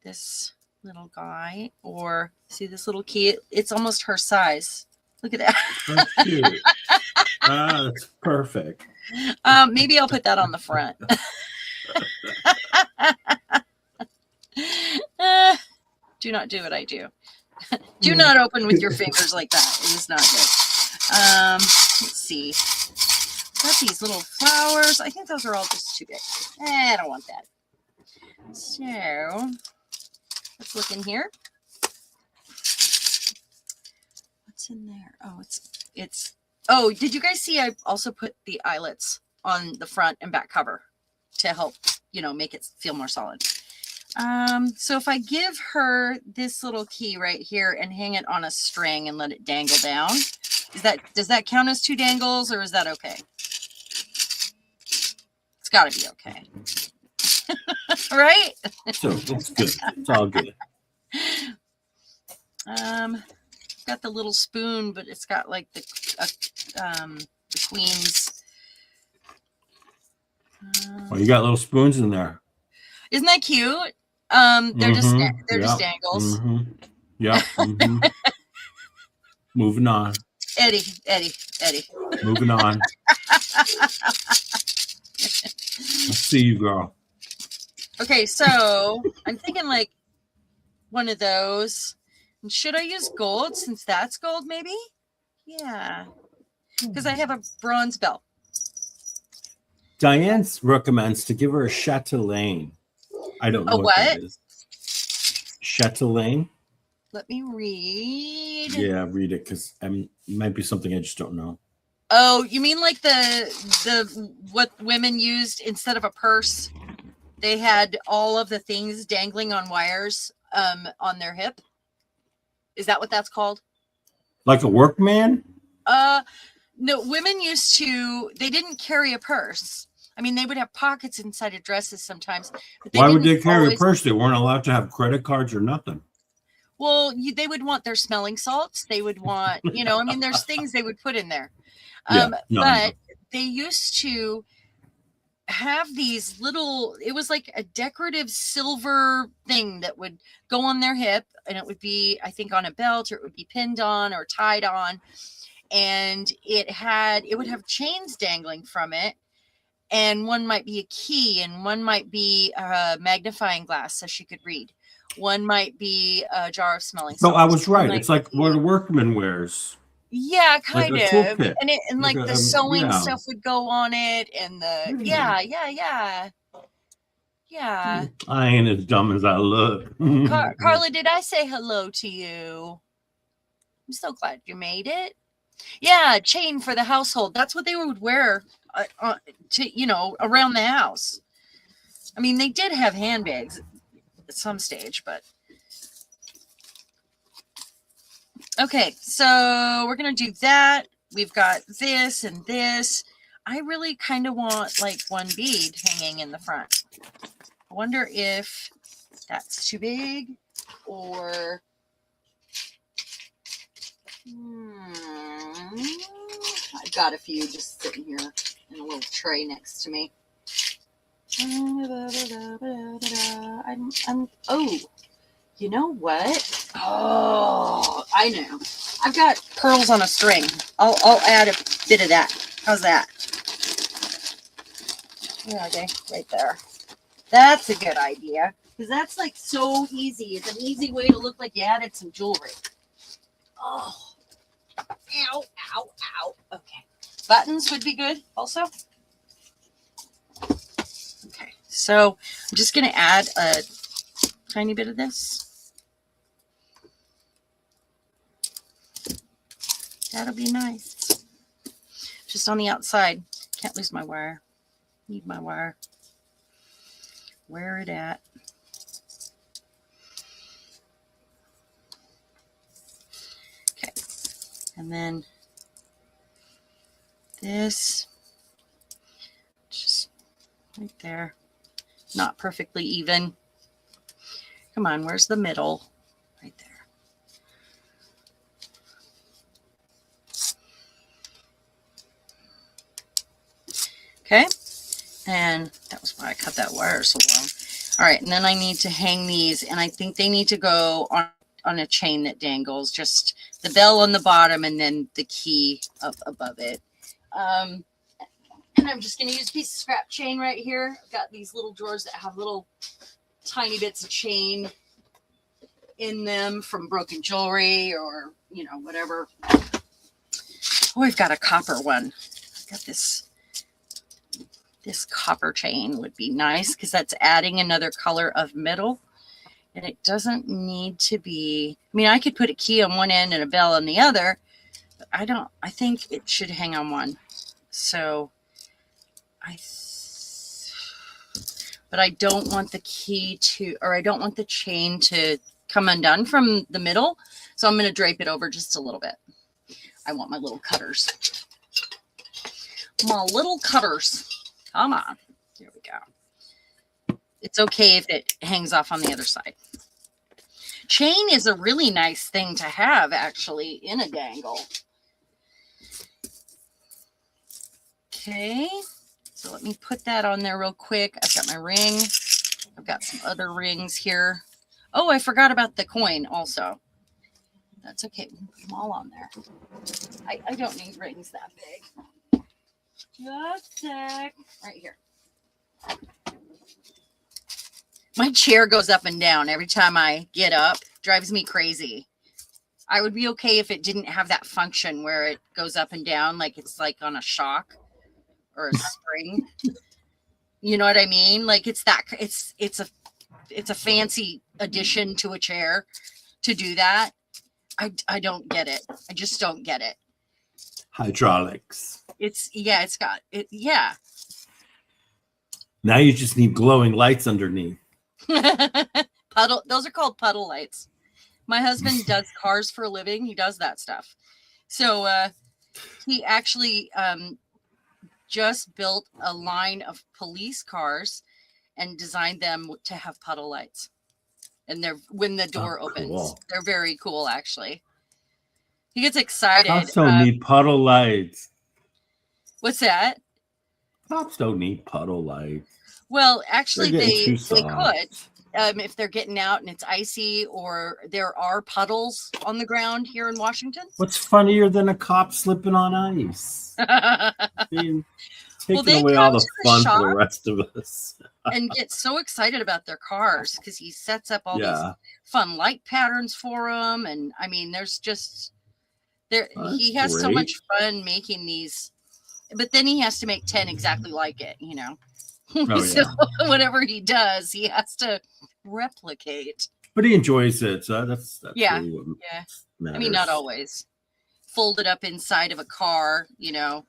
This little guy, or see this little key? It's almost her size. Look at that. That's cute. That's perfect. Maybe I'll put that on the front. Do not do what I do. Do not open with your fingers like that. It is not good. Let's see. Got these little flowers. I think those are all just too big. I don't want that. So let's look in here. What's in there? Oh, it's. Oh, did you guys see? I also put the eyelets on the front and back cover to help, make it feel more solid. So if I give her this little key right here and hang it on a string and let it dangle down, does that count as 2 dangles, or is that okay? It's got to be okay. Right? So it's good. It's all good. Got the little spoon, but it's got like the queen's. Oh, you got little spoons in there. Isn't that cute? They're just dangles. Mm-hmm. Yeah. Mm-hmm. Moving on. Eddie. Moving on. Let's see you, girl. Okay, so I'm thinking like one of those. And should I use gold since that's gold? Maybe. Yeah, because I have a bronze bell. Diane recommends to give her a chatelaine. I don't know what that is. Chatelaine? Let me read. Yeah, read it, because it might be something I just don't know. Oh, you mean like the what women used instead of a purse? They had all of the things dangling on wires on their hip. Is that what that's called? Like a workman? No, women used to, they didn't carry a purse. I mean, they would have pockets inside of dresses sometimes. But Why would they carry a purse? They weren't allowed to have credit cards or nothing. Well, they would want their smelling salts. They would want, there's things they would put in there. But they used to have these little, it was like a decorative silver thing that would go on their hip, and it would be, I think, on a belt, or it would be pinned on or tied on. And it would have chains dangling from it. And one might be a key, and one might be a magnifying glass so she could read. One might be a jar of smelling salts. No, I was right. It's like what a workman wears. Yeah, kind like of. And like the sewing stuff would go on it, and the yeah. I ain't as dumb as I look. Carla, did I say hello to you? I'm so glad you made it. Yeah, chain for the household. That's what they would wear to around the house. I mean, they did have handbags at some stage, but okay, so we're gonna do that. We've got this and this. I really kind of want like one bead hanging in the front. I wonder if that's too big, or I've got a few just sitting here in a little tray next to me. Oh, you know what? Oh, I know. I've got pearls on a string. I'll add a bit of that. How's that? Where are they? Right there. That's a good idea. Because that's like so easy. It's an easy way to look like you added some jewelry. Oh. Ow, ow, ow. Okay. Buttons would be good also. Okay. So I'm just going to add a tiny bit of this. That'll be nice. Just on the outside. Can't lose my wire. Need my wire. Where it at? Okay. And then this just right there. Not perfectly even. Come on, where's the middle? Right there. Okay. And that was why I cut that wire so long. All right, and then I need to hang these, and I think they need to go on a chain that dangles, just the bell on the bottom and then the key up above it. And I'm just going to use a piece of scrap chain right here. I've got these little drawers that have little tiny bits of chain in them from broken jewelry or, you know, whatever. Oh, I've got a copper one. I've got this copper chain would be nice because that's adding another color of middle. And it doesn't need to be, I mean, I could put a key on one end and a bell on the other, but I think it should hang on one. So but I don't want the key to, or I don't want the chain to come undone from the middle. So I'm going to drape it over just a little bit. I want my little cutters. My little cutters. Come on. There we go. It's okay if it hangs off on the other side. Chain is a really nice thing to have, actually, in a dangle. Okay. So let me put that on there real quick. I've got my ring. I've got some other rings here. Oh, I forgot about the coin also. That's okay. We can put them all on there. I don't need rings that big. Just a sec. Right here. My chair goes up and down every time I get up. Drives me crazy. I would be okay if it didn't have that function where it goes up and down like it's like on a shock or a spring. You know what I mean? Like it's a fancy addition to a chair to do that. I don't get it. I just don't get it. Hydraulics. It's got it. Yeah. Now you just need glowing lights underneath. Puddle. Those are called puddle lights. My husband does cars for a living. He does that stuff. So he actually just built a line of police cars and designed them to have puddle lights. And they're when the door opens. Cool. They're very cool, actually. He gets excited. Cops don't need puddle lights. What's that? Cops don't need puddle lights. Well, actually, they too could soft. if they're getting out and it's icy or there are puddles on the ground here in Washington. What's funnier than a cop slipping on ice? I mean, taking they away come all the to the fun shop for the rest of us. and get so excited about their cars because he sets up all these Yeah. fun light patterns for them. And I mean, there's just there. That's He has so great. much fun making these, but then he has to make 10 exactly like it, you know. Oh, So yeah. whatever he does, he has to replicate. But he enjoys it, so that's Yeah. really what Yeah. matters. I mean, not always. Fold it up inside of a car, you know,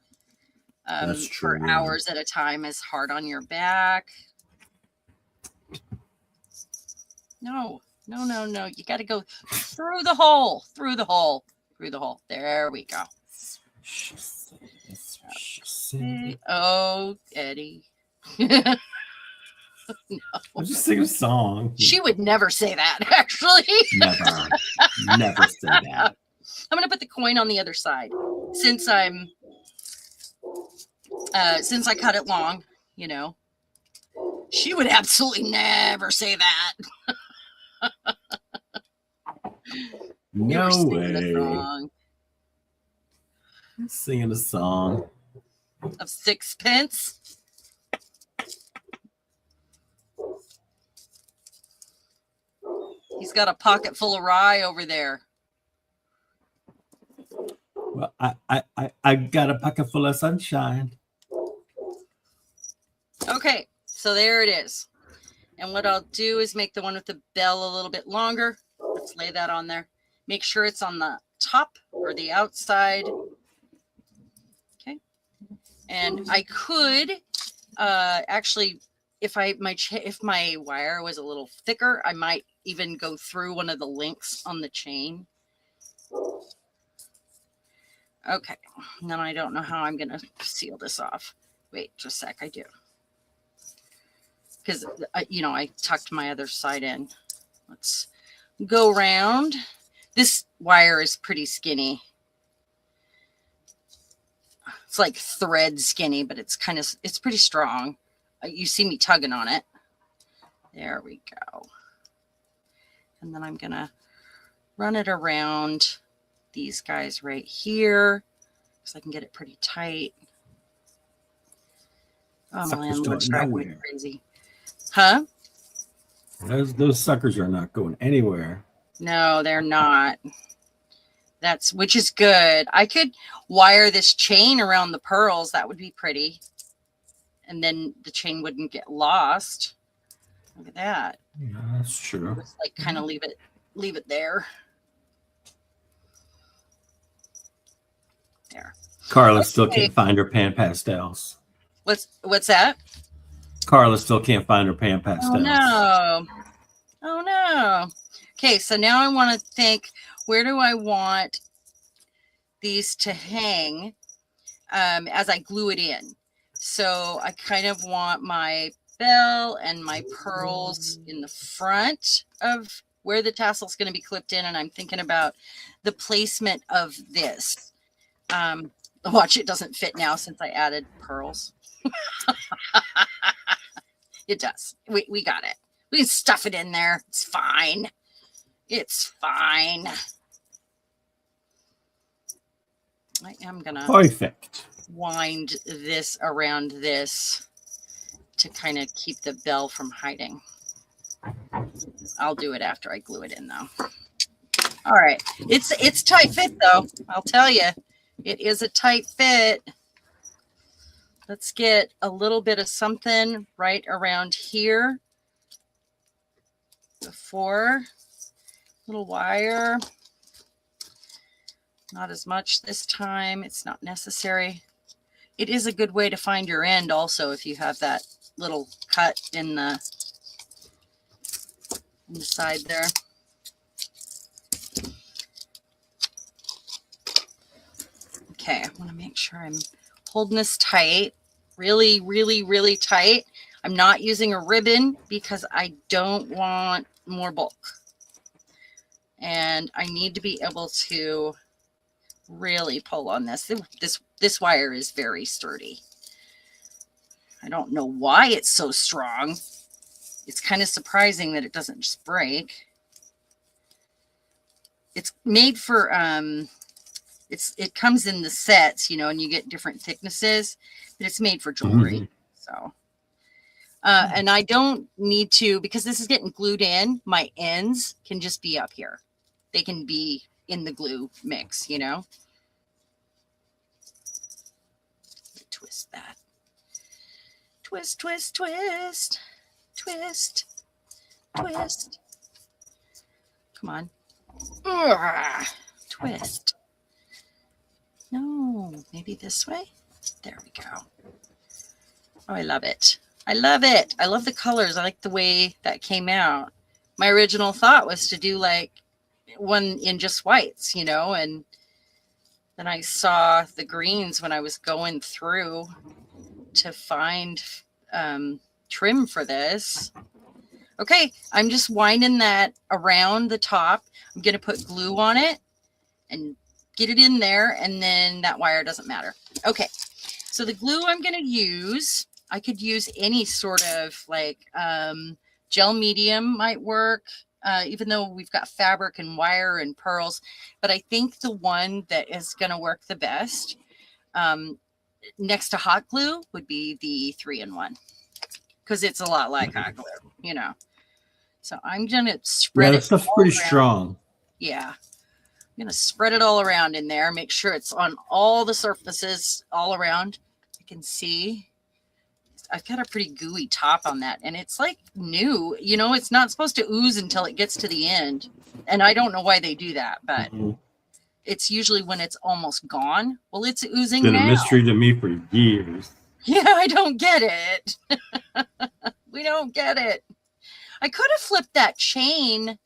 That's for true. hours at a time is hard on your back. No. You got to go through the hole. There we go. She said, that's what she said. Oh, Eddie. I'm just singing a song. She would never say that, actually. Never say that. I'm going to put the coin on the other side since I cut it long, you know. She would absolutely never say that. You were No singing the way. song Singing a song. of sixpence. He's got a pocket full of rye over there. Well, I got a pocket full of sunshine. Okay, so there it is. And what I'll do is make the one with the bell a little bit longer. Let's lay that on there. Make sure it's on the top or the outside. Okay. And I could actually, if my wire was a little thicker, I might even go through one of the links on the chain. Okay. And then I don't know how I'm going to seal this off. Wait just a sec. I do. Because, I tucked my other side in. Let's go around. This wire is pretty skinny. It's like thread skinny, but it's pretty strong. You see me tugging on it. There we go. And then I'm going to run it around these guys right here so I can get it pretty tight. Oh, my landlord's driving me crazy. Huh? Those suckers are not going anywhere. No, they're not. Which is good. I could wire this chain around the pearls. That would be pretty. And then the chain wouldn't get lost. Look at that. Yeah, that's true. Just like kind of leave it there. There. Carla still can't find her pan pastels. What's that? Carla still can't find her pan pastels. Oh no. Okay, so now I want to think, where do I want these to hang as I glue it in? So I kind of want my bell and my pearls in the front of where the tassel is going to be clipped in, and I'm thinking about the placement of this. Watch, it doesn't fit now since I added pearls. It does. We got it. We can stuff it in there. It's fine. It's fine. I am going to perfect wind this around this to kind of keep the bell from hiding. I'll do it after I glue it in, though. All right. It's tight fit, though. I'll tell you. It is a tight fit. Let's get a little bit of something right around here. Before. Little wire. Not as much this time. It's not necessary. It is a good way to find your end also if you have that little cut in the side there. Okay, I want to make sure I'm holding this tight. Really, really, really tight. I'm not using a ribbon because I don't want more bulk. And I need to be able to really pull on this. This wire is very sturdy. I don't know why it's so strong. It's kind of surprising that it doesn't just break. It's made for it comes in the sets, and you get different thicknesses, but it's made for jewelry. Mm-hmm. So and I don't need to, because this is getting glued in, my ends can just be up here. They can be in the glue mix, Twist that. Twist, twist, twist. Twist. Twist. Come on. Ugh. Twist. No, maybe this way. There we go. Oh, I love it. I love it. I love the colors. I like the way that came out. My original thought was to do like one in just whites, and then I saw the greens when I was going through to find trim for this. Okay, I'm just winding that around the top. I'm going to put glue on it and get it in there, and then that wire doesn't matter. Okay, so the glue I'm going to use I could use any sort of like gel medium might work, even though we've got fabric and wire and pearls. But I think the one that is going to work the best next to hot glue would be the 3-in-1, because it's a lot like hot glue, you know. So I'm going to spread Yeah, it. that stuff's all pretty around. strong. Yeah. I'm going to spread it all around in there. Make sure it's on all the surfaces all around. You can see I've got a pretty gooey top on that, and it's like new. You know, it's not supposed to ooze until it gets to the end. And I don't know why they do that, but it's usually when it's almost gone. Well, it's oozing Been now. a mystery to me for years. Yeah, I don't get it. We don't get it. I could have flipped that chain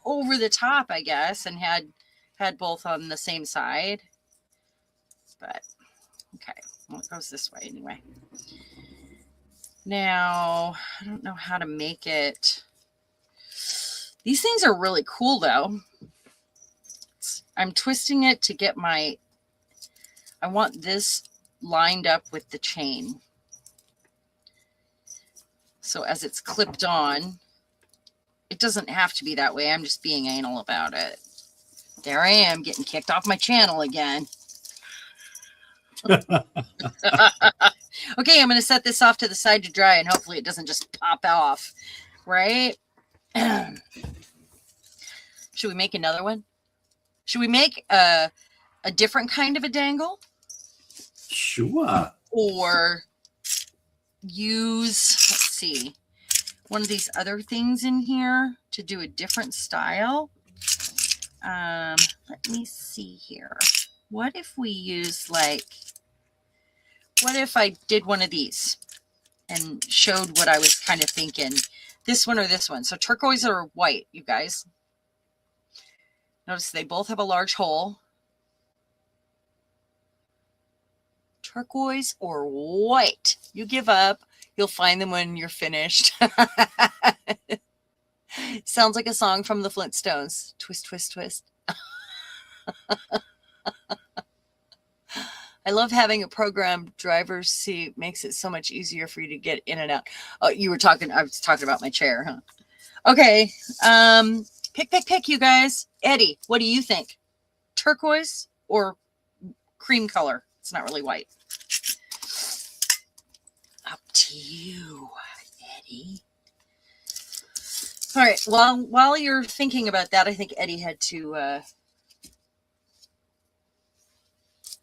over the top, I guess, and had both on the same side. But okay, well, it goes this way anyway. Now, I don't know how to make it. These things are really cool, though. I'm twisting it to get I want this lined up with the chain. So as it's clipped on, it doesn't have to be that way. I'm just being anal about it. There I am, getting kicked off my channel again. Okay, I'm going to set this off to the side to dry, and hopefully it doesn't just pop off, right? Should we make another one? Should we make a different kind of a dangle? Sure. Or use, let's see, one of these other things in here to do a different style? Let me see here. What if we use what if I did one of these and showed what I was kind of thinking? This one or this one. So turquoise or white, you guys. Notice they both have a large hole. Turquoise or white. You give up. You'll find them when you're finished. Sounds like a song from the Flintstones. Twist, twist, twist. I love having a programmed driver's seat. Makes it so much easier for you to get in and out. Oh, I was talking about my chair, huh? Okay. Pick, you guys. Eddie, what do you think? Turquoise or cream color? It's not really white. Up to you, Eddie. All right. Well, while you're thinking about that, I think Eddie had to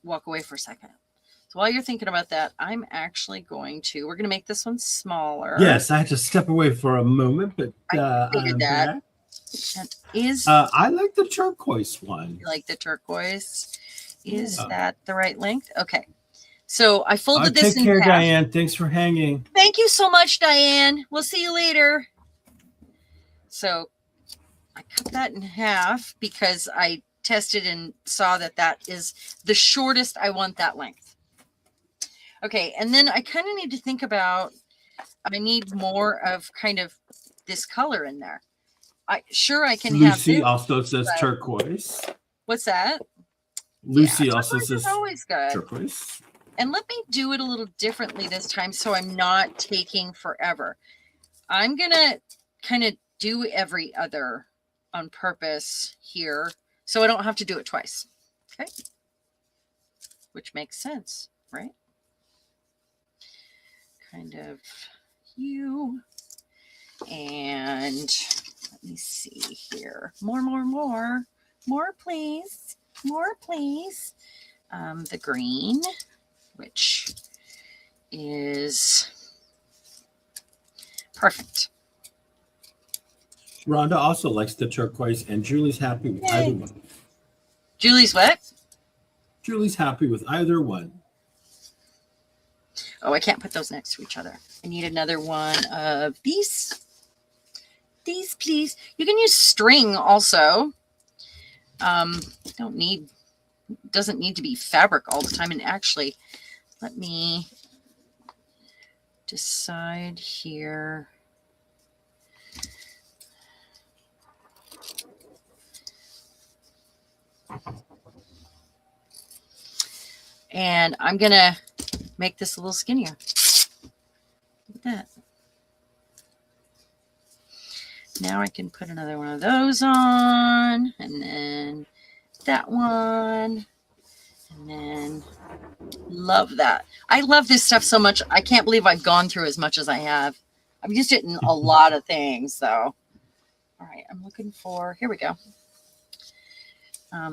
walk away for a second. So while you're thinking about that, I'm actually we're going to make this one smaller. Yes, I had to step away for a moment, but I figured I'm that. back. And I like the turquoise one. you like the turquoise? Is that the right length? Okay. So I folded this take in care, half. Diane. Thanks for hanging. Thank you so much, Diane. We'll see you later. So I cut that in half because I tested and saw that is the shortest I want that length. Okay, and then I kind of need to think about, I need more of kind of this color in there. I can have Lucy this, also says but- turquoise. What's that? Lucy Yeah, also turquoise is says always good. turquoise. And let me do it a little differently this time so I'm not taking forever. I'm going to kind of do every other on purpose here so I don't have to do it twice. Okay. Which makes sense, right? Kind of you. And let me see here. More, please. More, please. The green, which is perfect. Rhonda also likes the turquoise, and Julie's happy with either one. Julie's what? Julie's happy with either one. Oh, I can't put those next to each other. I need another one of these. These, please. You can use string also. Doesn't need to be fabric all the time. And actually, let me decide here. And I'm going to make this a little skinnier. now I can put another one of those on, and then that one, and then love that. I love this stuff so much. I can't believe I've gone through as much as I have. I've used it in a lot of things, though. All right, I'm looking for, here we go.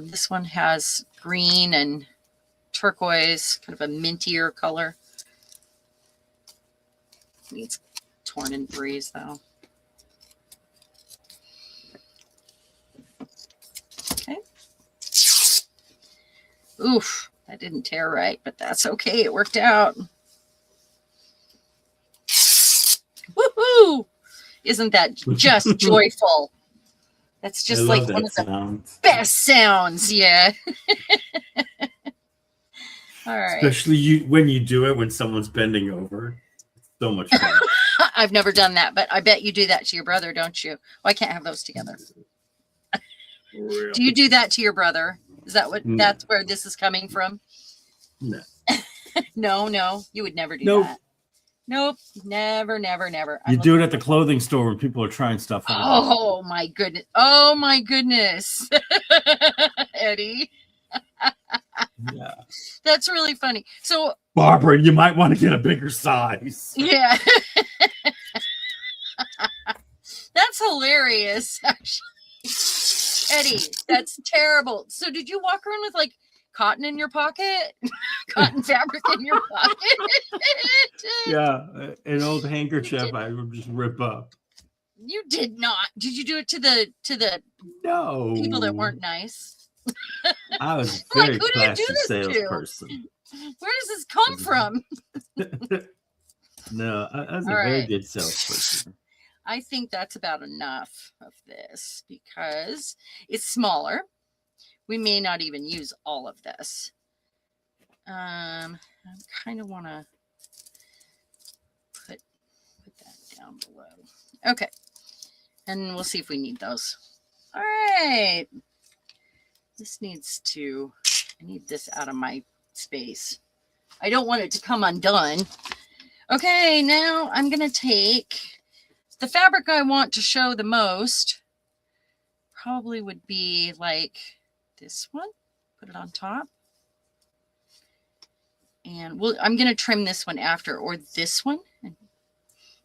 This one has green and turquoise, kind of a mintier color. Needs torn in threes, though. Okay. Oof, that didn't tear right, but that's okay. It worked out. Woohoo! Isn't that just joyful? That's just like one of the best sounds. Yeah. All right. Especially when you do it when someone's bending over. It's so much fun. I've never done that, but I bet you do that to your brother, don't you? Oh, I can't have those together. Do you do that to your brother? Is that what? No. That's where this is coming from? No. No, you would never do Nope. that. Nope, never. You do it at the clothing store when people are trying stuff on. Oh my goodness! Oh my goodness, Eddie. Yeah. That's really funny. So, Barbara, you might want to get a bigger size. yeah, that's hilarious. Actually, Eddie, that's terrible. So, did you walk around with like cotton in your pocket, cotton fabric in your pocket? Yeah, an old handkerchief I would just rip up. You did not. Did you do it to the No. people that weren't nice? I was a Like, very who do you classy do this to? salesperson. Where does this come from? No, I was a All very right. good salesperson. I think that's about enough of this because it's smaller. We may not even use all of this. I kind of want to put that down below. Okay. And we'll see if we need those. All right. This needs to, I need this out of my space. I don't want it to come undone. Okay, now I'm going to take the fabric I want to show the most. Probably would be like this one. Put it on top. And I'm going to trim this one after, or this one, and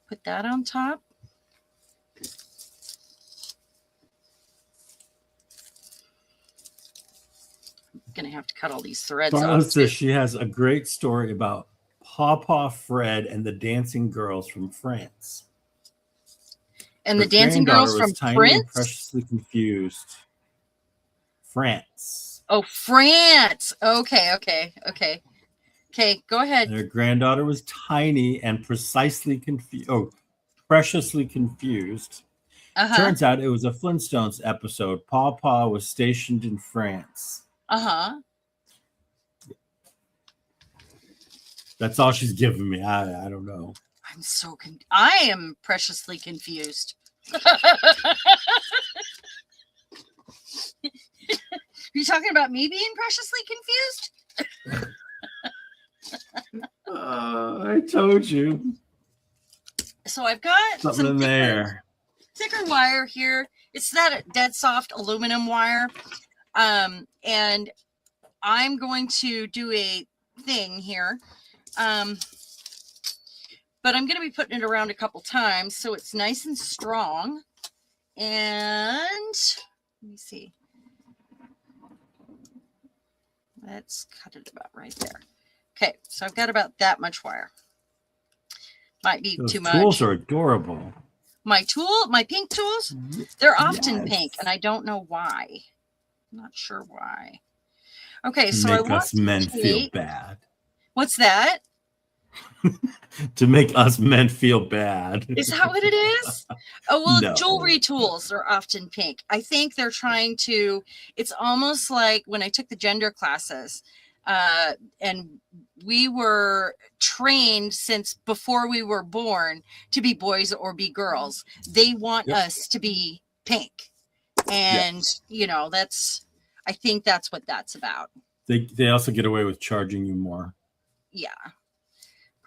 put that on top. Gonna have to cut all these threads Darla off. says she has a great story about Pawpaw Fred and the dancing girls from France. And Her the dancing granddaughter girls from was tiny Prince? and preciously confused. France. Oh, France. Okay. Go ahead. And her granddaughter was tiny and precisely confused. Oh, preciously confused. Uh-huh. Turns out it was a Flintstones episode. Pawpaw was stationed in France. Uh-huh. That's all she's giving me. I don't know. I'm so I am preciously confused. You talking about me being preciously confused? I told you. So I've got Something in there. thicker wire here. It's that dead soft aluminum wire. And I'm going to do a thing here. But I'm going to be putting it around a couple times so it's nice and strong. And let me see. Let's cut it about right there. Okay, so I've got about that much wire. Might be Those too much. tools are adorable. My pink tools, they're often Yes. pink, and I don't know why. I'm not sure why. Okay, so To I make want us men to feel take- bad. What's that? To make us men feel bad. Is that what it is? Oh, well, No. jewelry tools are often pink. I think they're trying to, it's almost like when I took the gender classes, and we were trained since before we were born to be boys or be girls. They want Yep. us to be pink. And, you know, I think that's what that's about. They also get away with charging you more. Yeah.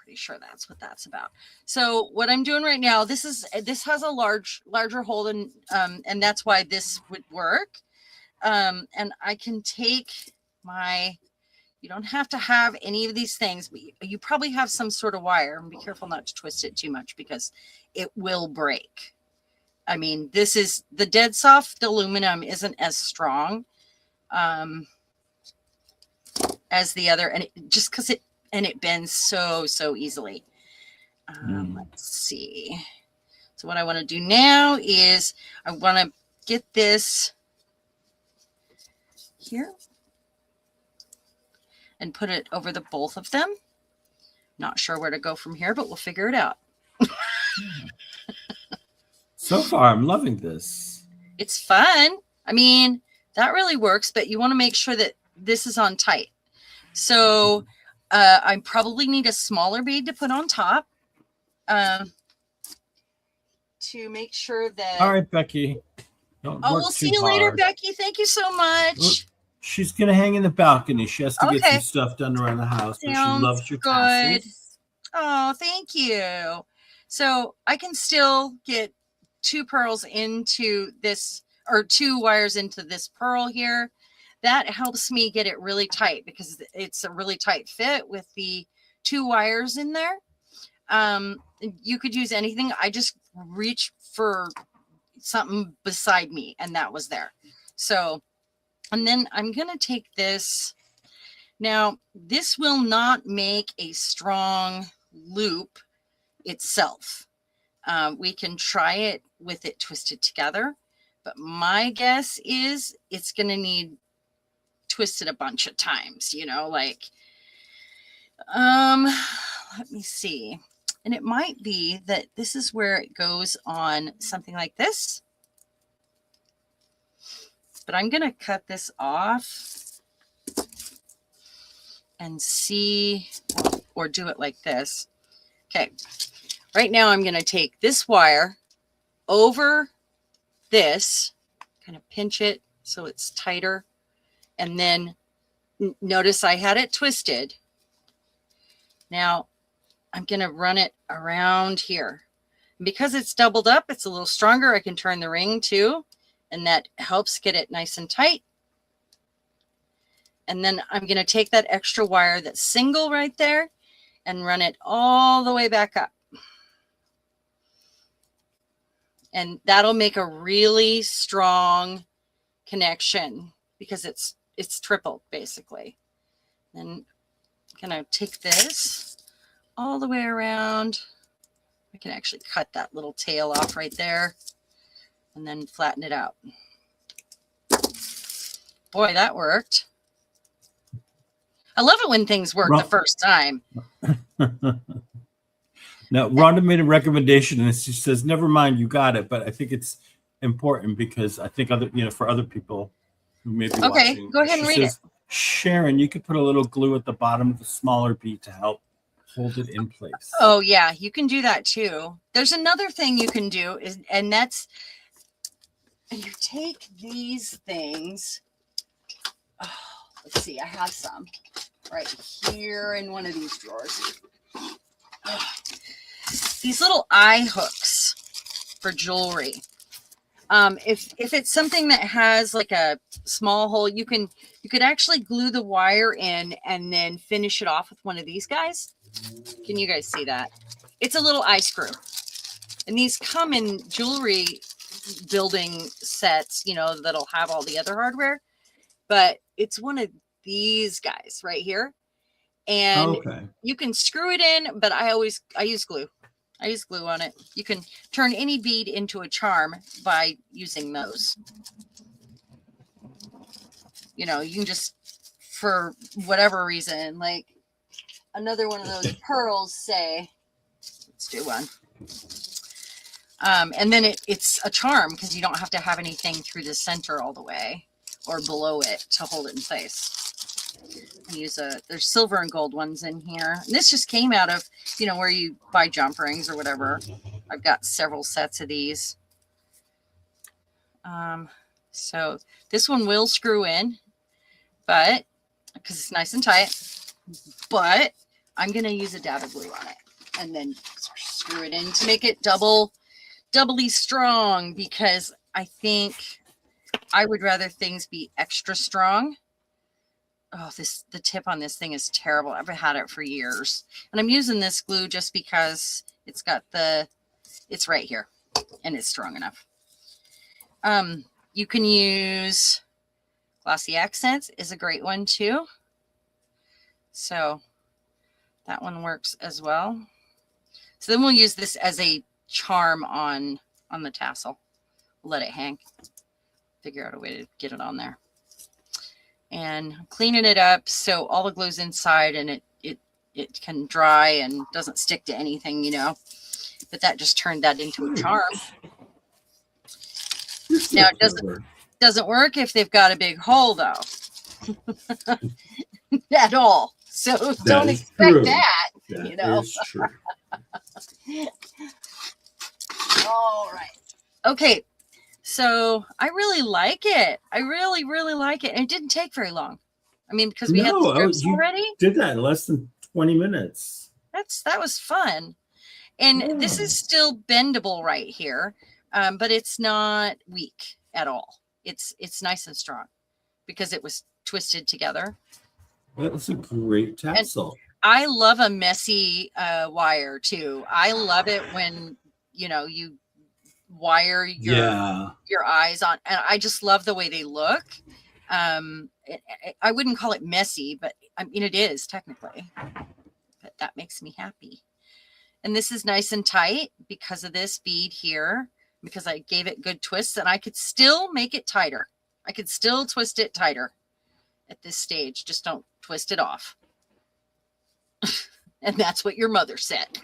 pretty sure that's what that's about. So what I'm doing right now, this has a larger hole than, and that's why this would work. And I can take you don't have to have any of these things, but you probably have some sort of wire, and be careful not to twist it too much because it will break. I mean, this is the dead soft aluminum isn't as strong as the other, and just because it bends so easily. Let's see. So what I want to do now is I want to get this here and put it over the both of them. Not sure where to go from here, but we'll figure it out. So far, I'm loving this. It's fun. I mean, that really works, but you want to make sure that this is on tight. So I probably need a smaller bead to put on top to make sure that. All right, Becky. Don't Oh, work we'll too see you later, hard. Becky. Thank you so much. She's going to hang in the balcony. She has to get Okay. some stuff done around the house. But she Sounds loves your good. tassels. Oh, thank you. So I can still get 2 pearls into this, or 2 wires into this pearl here. That helps me get it really tight because it's a really tight fit with the 2 wires in there. You could use anything. I just reached for something beside me, and that was there. So, and then I'm going to take this. Now, this will not make a strong loop itself. We can try it with it twisted together, but my guess is it's going to need twisted a bunch of times, like, let me see. And it might be that this is where it goes on something like this, but I'm going to cut this off and see, or do it like this. Okay. Right now I'm going to take this wire over this, kind of pinch it so it's tighter. And then notice I had it twisted. Now I'm going to run it around here. And because it's doubled up, it's a little stronger. I can turn the ring too, and that helps get it nice and tight. And then I'm going to take that extra wire that's single right there and run it all the way back up. And that'll make a really strong connection because it's tripled basically. Then I'm going to take this all the way around. I can actually cut that little tail off right there and then flatten it out. Boy, that worked. I love it when things work the first time. Now, Rhonda made a recommendation and she says, never mind, you got it. But I think it's important because I think for other people who may be watching. Go ahead and read it. Sharon, you could put a little glue at the bottom of the smaller bead to help hold it in place. Oh yeah, you can do that too. There's another thing you can do and that's, you take these things. Oh, let's see, I have some right here in one of these drawers. Oh, these little eye hooks for jewelry. If it's something that has like a small hole, you could actually glue the wire in and then finish it off with one of these guys. Can you guys see that? It's a little eye screw. And these come in jewelry building sets, that'll have all the other hardware. But it's one of these guys right here. And you can screw it in, but I use glue. I use glue on it. You can turn any bead into a charm by using those. You can just, for whatever reason, like another one of those pearls, say, let's do one. And then it's a charm because you don't have to have anything through the center all the way or below it to hold it in place. There's silver and gold ones in here. And this just came out of, where you buy jump rings or whatever. I've got several sets of these. So this one will screw in, but because it's nice and tight, but I'm going to use a dab of glue on it and then screw it in to make it doubly strong, because I think I would rather things be extra strong. Oh, the tip on this thing is terrible. I've had it for years. And I'm using this glue just because it's right here and it's strong enough. You can use Glossy Accents is a great one too. So that one works as well. So then we'll use this as a charm on the tassel. We'll let it hang. Figure out a way to get it on there. And cleaning it up so all the glue's inside and it can dry and doesn't stick to anything, you know. But that just turned that into a charm. Now it doesn't work if they've got a big hole though. At all. So don't expect that. That you know. is true. All right. Okay. So I really like it. I really, really like it. And it didn't take very long. I mean, because we had the strips already. Did that in less than 20 minutes. That was fun. And this is still bendable right here. But it's not weak at all. It's nice and strong because it was twisted together. That was a great tassel. And I love a messy wire too. I love it when, you know, you wire your eyes on, and I just love the way they look. I wouldn't call it messy, but I mean, it is technically, but that makes me happy. And this is nice and tight because of this bead here, because I gave it good twists, and I could still make it tighter. I could still twist it tighter at this stage. Just don't twist it off. And that's what your mother said.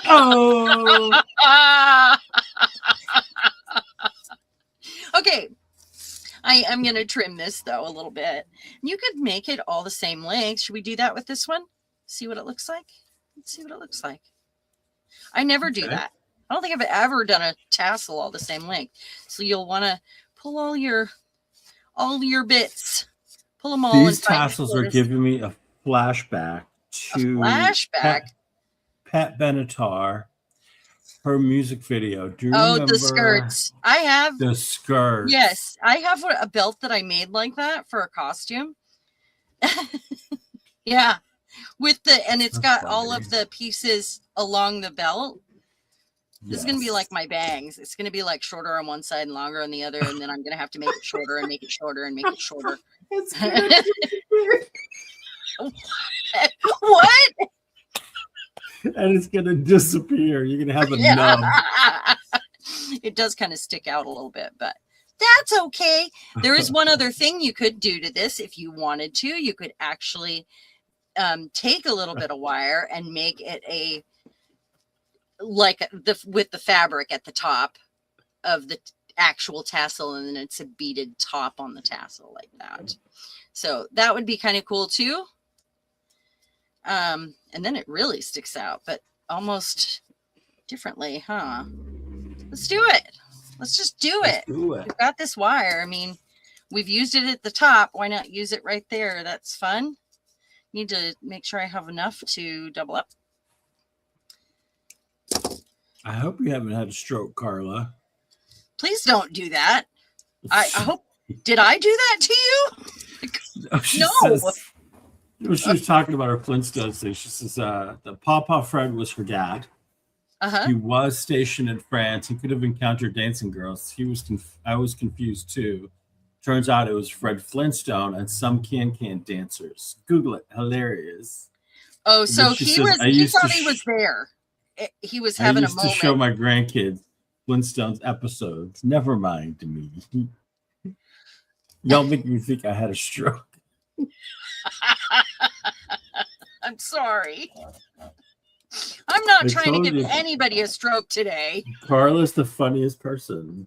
Oh. Okay. I'm going to trim this though a little bit. You could make it all the same length. Should we do that with this one? See what it looks like? Let's see what it looks like. I never do that. I don't think I've ever done a tassel all the same length. So you'll want to pull all your bits. Pull them all. These tassels are giving me a flashback to Pat Benatar, her music video. Do you remember the skirts? I have the skirts. Yes, I have a belt that I made like that for a costume. Yeah, and it's got all of the pieces along the belt. This is going to be like my bangs. It's going to be like shorter on one side and longer on the other. And then I'm going to have to make it shorter and make it shorter and make it shorter. What? And it's going to disappear. You're going to have a nub. It does kind of stick out a little bit, but that's okay. There is one other thing you could do to this if you wanted to. You could actually take a little bit of wire and make it with the fabric at the top of the actual tassel, and then it's a beaded top on the tassel like that. So that would be kind of cool too. And then it really sticks out, but almost differently, huh? Let's do it. Let's just do it. We've got this wire. I mean, we've used it at the top. Why not use it right there? That's fun. Need to make sure I have enough to double up. I hope you haven't had a stroke, Carla. Please don't do that. I hope. Did I do that to you? No. She was talking about her Flintstones thing. She says that Papa Fred was her dad. He was stationed in France. He could have encountered dancing girls. I was confused too. Turns out it was Fred Flintstone and some can-can dancers. Google it. Hilarious. Oh, so he thought he was there. He was having a moment. I used to show my grandkids Flintstones episodes. Never mind to me. Y'all make me think I had a stroke. I'm sorry. I'm not trying to give anybody a stroke today. Carla's the funniest person.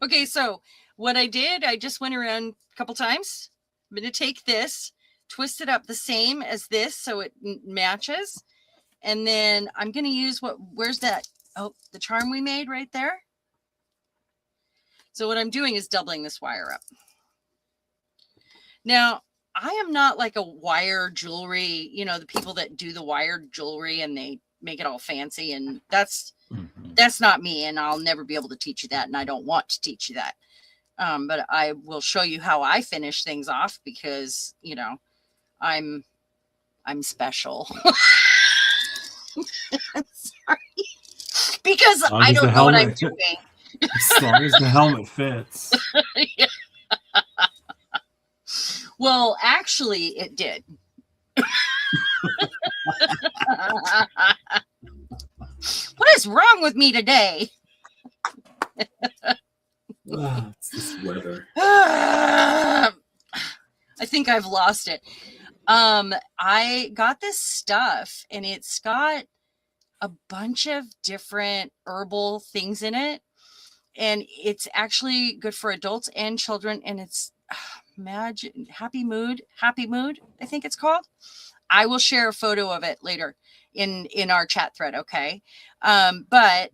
Okay, so what I did, I just went around a couple times. I'm going to take this, twist it up the same as this so it matches. And then I'm going to use where's that? Oh, the charm we made right there. So what I'm doing is doubling this wire up. Now, I am not like a wire jewelry, the people that do the wired jewelry and they make it all fancy, and that's not me, and I'll never be able to teach you that, and I don't want to teach you that. But I will show you how I finish things off because, I'm special. Sorry. Because I don't know what I'm doing. As long as the helmet fits. Yeah. Well, actually, it did. What is wrong with me today? It's this weather. I think I've lost it. I got this stuff, and it's got a bunch of different herbal things in it, and it's actually good for adults and children, and it's Happy Mood, I think it's called. I will share a photo of it later in our chat thread, okay? But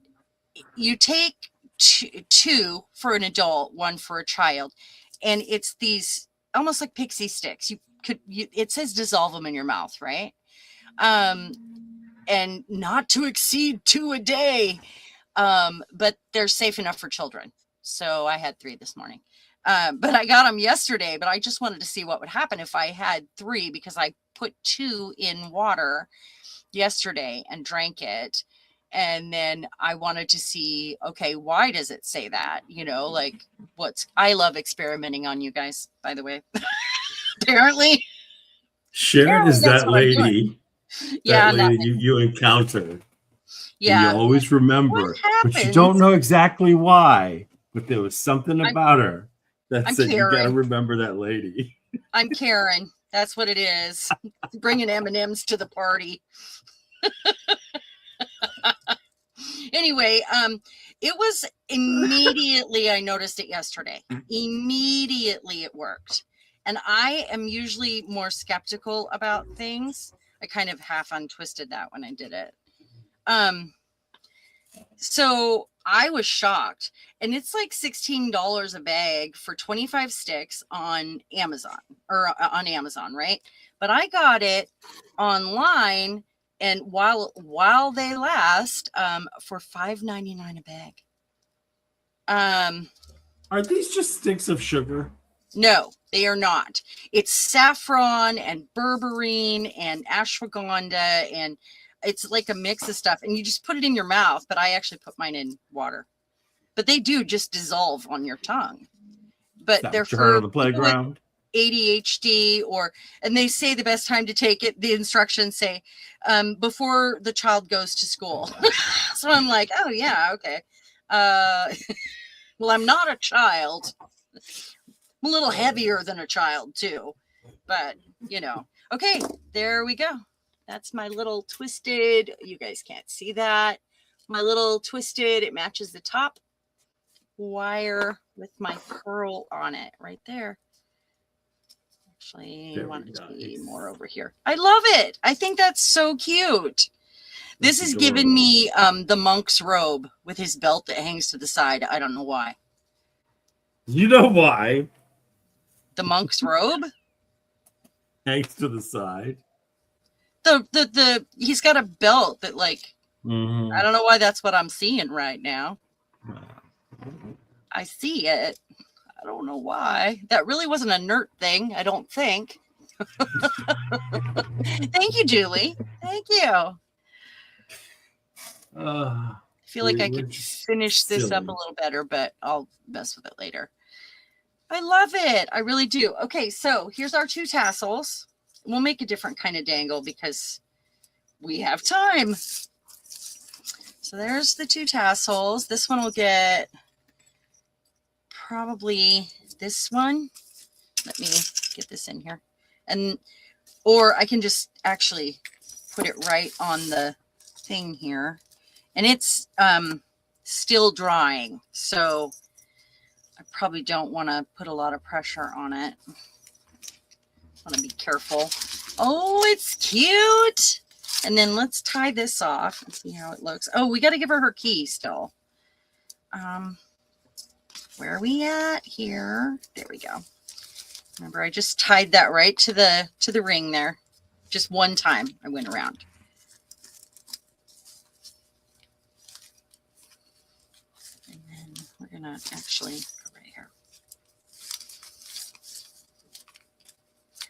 you take two for an adult, one for a child, and it's these almost like pixie sticks. It says dissolve them in your mouth, right? And not to exceed 2 a day, but they're safe enough for children. So I had 3 this morning, but I got them yesterday, but I just wanted to see what would happen if I had 3, because I put 2 in water yesterday and drank it. And then I wanted to see, okay, why does it say that? I love experimenting on you guys, by the way. Apparently. Sharon is that lady. Yeah, that lady you encounter. Yeah. And you always remember, but you don't know exactly why. But there was something about her that said you got to remember that lady. I'm Karen. That's what it is. Bringing M&Ms to the party. Anyway, it was immediately, I noticed it yesterday. Immediately it worked. And I am usually more skeptical about things. I kind of half untwisted that when I did it. So I was shocked. And it's like $16 a bag for 25 sticks on Amazon, right? But I got it online, and while they last, for $5.99 a bag. Are these just sticks of sugar? No, they are not. It's saffron and berberine and ashwagandha, and it's like a mix of stuff, and you just put it in your mouth, but I actually put mine in water. But they do just dissolve on your tongue. But they're for on the playground. ADHD, and they say the best time to take it, the instructions say, before the child goes to school. So I'm like, oh yeah, okay. Well, I'm not a child. I'm a little heavier than a child too, but okay, there we go. That's my little twisted. You guys can't see that. My little twisted, it matches the top wire with my pearl on it right there. Actually, I want it to be more over here. I love it. I think that's so cute. This is giving me the monk's robe with his belt that hangs to the side. I don't know why. You know why? The monk's robe hangs to the side. The he's got a belt that I don't know why that's what I'm seeing right now. I see it. I don't know why. That really wasn't a nerd thing, I don't think. Thank you, Julie. Thank you. I feel like I could finish this up a little better, but I'll mess with it later. I love it. I really do. Okay, so here's our 2 tassels. We'll make a different kind of dangle because we have time. So there's the 2 tassels. This one will get probably this one. Let me get this in here. Or I can just actually put it right on the thing here. And it's still drying, so I probably don't want to put a lot of pressure on it. I want to be careful. Oh, it's cute. And then let's tie this off and see how it looks. Oh, we got to give her key still. Where are we at here? There we go. Remember, I just tied that right to the ring there. Just one time I went around. And then we're gonna actually go right here.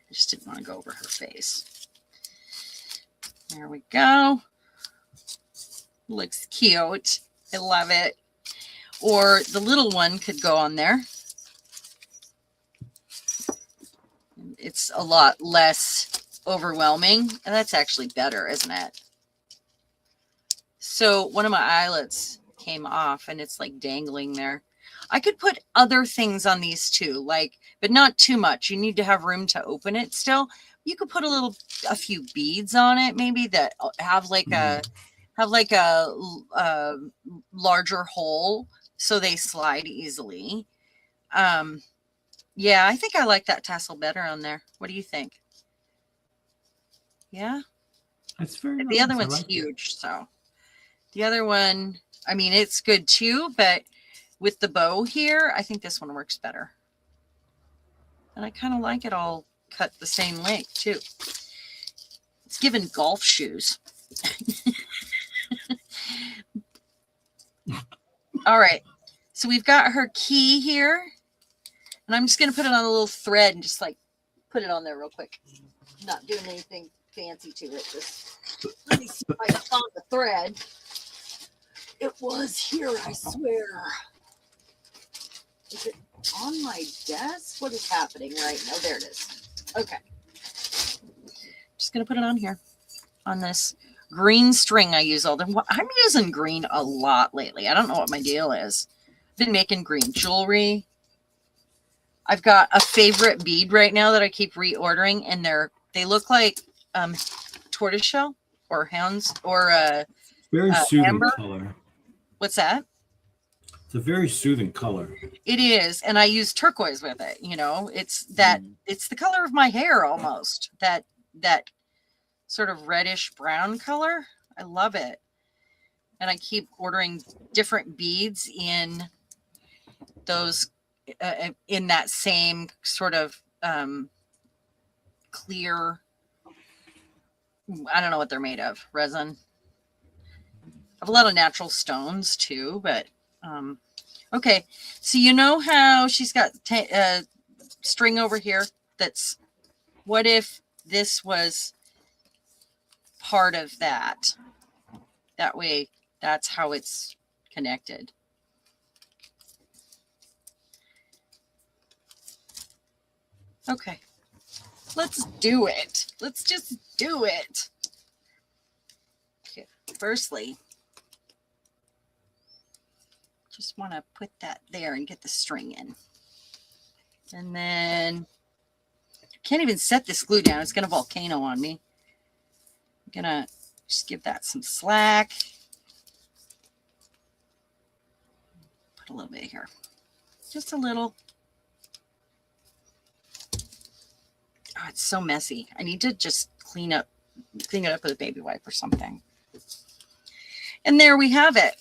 I just didn't want to go over her face. There we go. Looks cute. I love it. Or the little one could go on there. It's a lot less overwhelming. And that's actually better, isn't it? So one of my eyelets came off and it's like dangling there. I could put other things on these too, like, but not too much. You need to have room to open it still. You could put a few beads on it, maybe that have like a larger hole so they slide easily. Yeah, I think I like that tassel better on there. What do you think? Yeah, That's very the nice. other one's huge, so the other one, I mean, it's good too, but with the bow here, I think this one works better. And I kind of like it all cut the same length too. It's given golf shoes. All right, so we've got her key here, and I'm just going to put it on a little thread and just like put it on there real quick. Not doing anything fancy to it. Just let me see if I found the thread. It was here, I swear. Is it on my desk? What is happening right now? There it is. Okay. Just going to put it on here on this green string I use all the time. I'm using green a lot lately. I don't know what my deal is. Been making green jewelry. I've got a favorite bead right now that I keep reordering, and they look like tortoiseshell or hounds or very soothing amber. Color. What's that? It's a very soothing color. It is, and I use turquoise with it. You know, it's that it's the color of my hair almost. That sort of reddish brown color. I love it. And I keep ordering different beads in those in that same sort of clear, I don't know what they're made of, resin. I have a lot of natural stones too, but okay. So you know how she's got string over here that's, what if this was part of that? That way, that's how it's connected. Okay, let's do it. Let's just do it. Okay. Firstly, just want to put that there and get the string in. And then, can't even set this glue down. It's going to volcano on me. I'm going to just give that some slack. Put a little bit here. Just a little. Oh, it's so messy. I need to just clean it up with a baby wipe or something. And there we have it.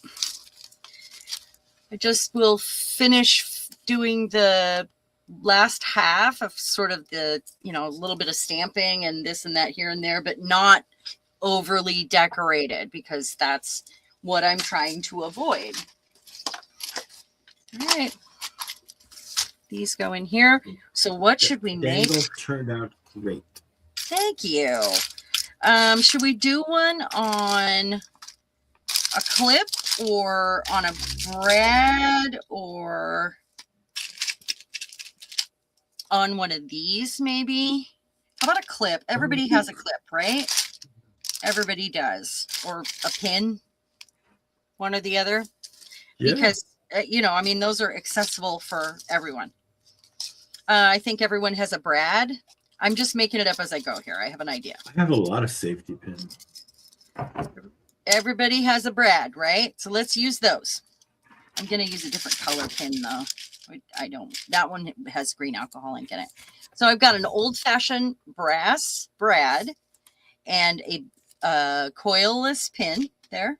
I just will finish doing the last half of sort of the, a little bit of stamping and this and that here and there, but not overly decorated, because that's what I'm trying to avoid. All right. These go in here. So what should we make? Dangle turned out great. Thank you. Should we do one on a clip or on a brad or on one of these maybe? How about a clip? Everybody has a clip, right? Everybody does. Or a pin, one or the other. Yeah. Because, I mean, those are accessible for everyone. I think everyone has a brad. I'm just making it up as I go here. I have an idea. I have a lot of safety pins. Everybody has a brad, right? So let's use those. I'm going to use a different color pin, though. I don't. That one has green alcohol ink in it. So I've got an old-fashioned brass brad and a coilless pin there.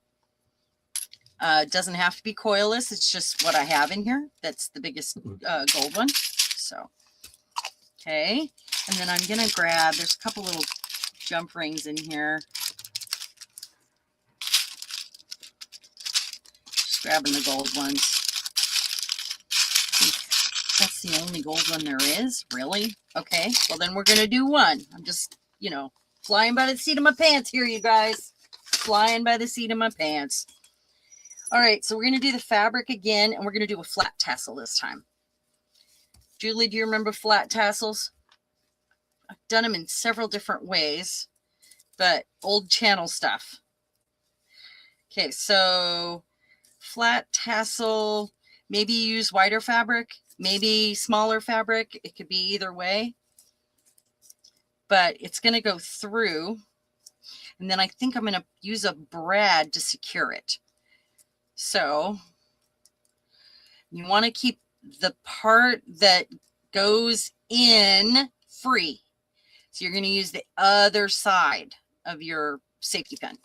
It doesn't have to be coilless. It's just what I have in here. That's the biggest gold one. So, Okay. And then I'm going to grab, there's a couple little jump rings in here. Just grabbing the gold ones. That's the only gold one there is. Really? Okay. Well, then we're going to do one. I'm just, flying by the seat of my pants here, you guys. Flying by the seat of my pants. All right. So we're going to do the fabric again, and we're going to do a flat tassel this time. Julie, do you remember flat tassels? I've done them in several different ways, but old channel stuff. Okay, so flat tassel, maybe use wider fabric, maybe smaller fabric. It could be either way, but it's going to go through. And then I think I'm going to use a brad to secure it. So you want to keep the part that goes in free. So you're going to use the other side of your safety pin.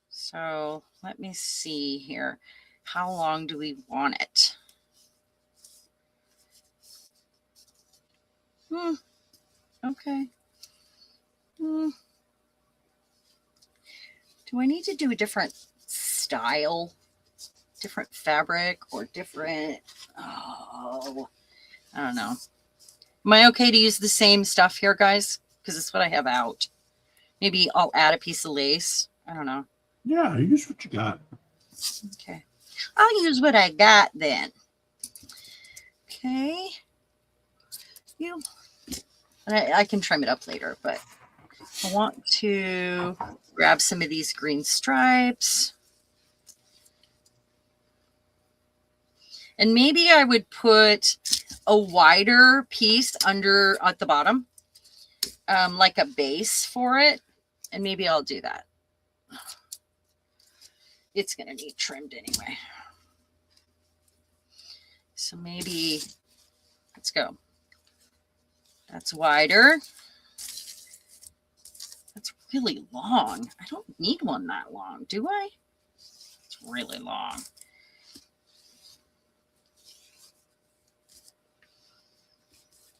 So let me see here. How long do we want it? Okay. Do I need to do a different style? Different fabric or different, I don't know. Am I okay to use the same stuff here, guys? Because it's what I have out. Maybe I'll add a piece of lace. I don't know. Yeah, use what you got. Okay. I'll use what I got then. Okay. I can trim it up later, but I want to grab some of these green stripes. And maybe I would put a wider piece under at the bottom, like a base for it. And maybe I'll do that. It's going to need trimmed anyway. So maybe, let's go. That's wider. That's really long. I don't need one that long, do I? It's really long.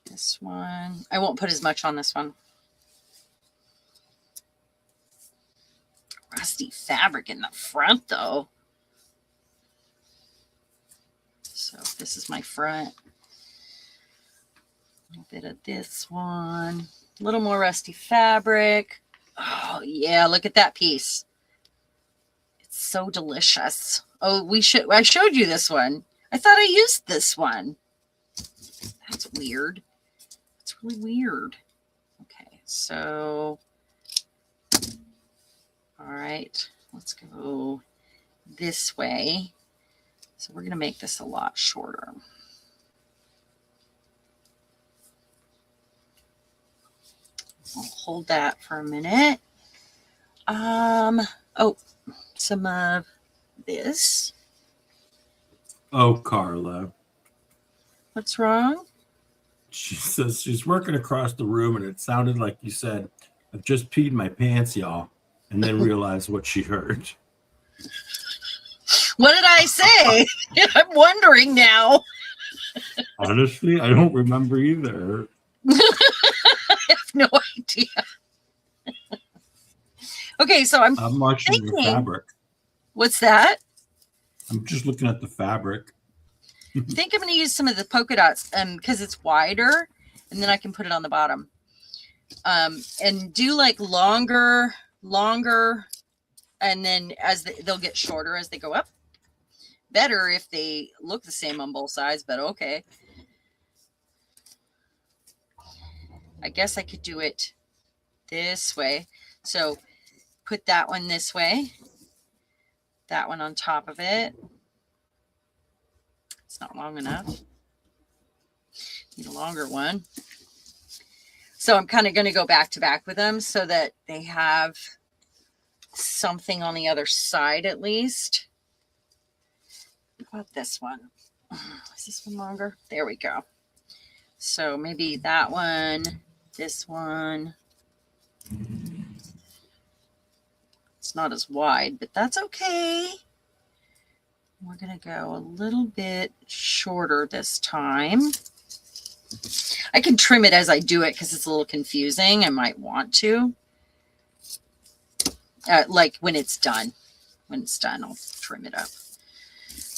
This one, I won't put as much on this one. Rusty fabric in the front though. So this is my front. A little bit of this one. A little more rusty fabric. Oh yeah, look at that piece. It's so delicious. Oh, I showed you this one. I thought I used this one. That's weird. It's really weird. Okay, so all right, let's go this way. So we're going to make this a lot shorter. I'll hold that for a minute. Oh, some of this. Oh, Carla. What's wrong? She says she's working across the room, and it sounded like you said, "I've just peed my pants, y'all," and then realized what she heard. What did I say? I'm wondering now. Honestly, I don't remember either. I have no idea. Okay, so I'm watching the fabric. What's that? I'm just looking at the fabric. I think I'm going to use some of the polka dots because it's wider, and then I can put it on the bottom. And do like longer, and then as they'll get shorter as they go up. Better if they look the same on both sides, but okay. I guess I could do it this way. So put that one this way, that one on top of it. It's not long enough. Need a longer one. So I'm kind of going to go back to back with them so that they have something on the other side at least. What about this one? Is this one longer? There we go. So maybe that one, this one. It's not as wide, but that's okay. We're going to go a little bit shorter this time. I can trim it as I do it because it's a little confusing. I might want to. Like when it's done. When it's done, I'll trim it up.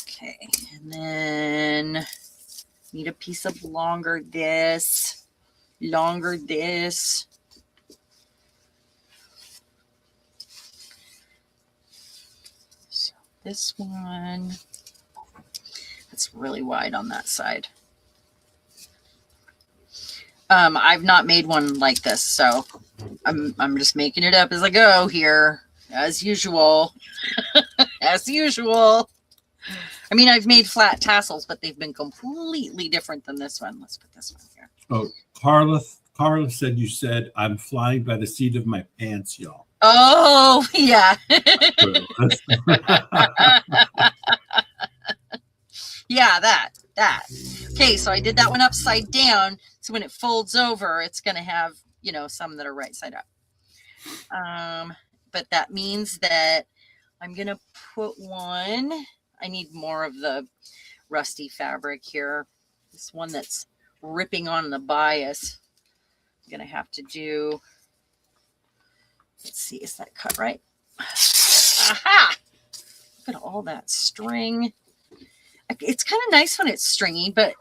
Okay, and then need a piece of longer this. So this one, it's really wide on that side. I've not made one like this, so I'm just making it up as I go here, as usual. As usual. I mean, I've made flat tassels, but they've been completely different than this one. Let's put this one here. Oh, Carla said you said I'm flying by the seat of my pants, y'all. Oh, yeah. Yeah, that. Okay, so I did that one upside down. So when it folds over, it's going to have, you know, some that are right side up. But that means that I'm going to put one. I need more of the rusty fabric here. This one that's ripping on the bias. I'm going to have to do, let's see, is that cut right? Aha! Look at all that string. It's kind of nice when it's stringy, but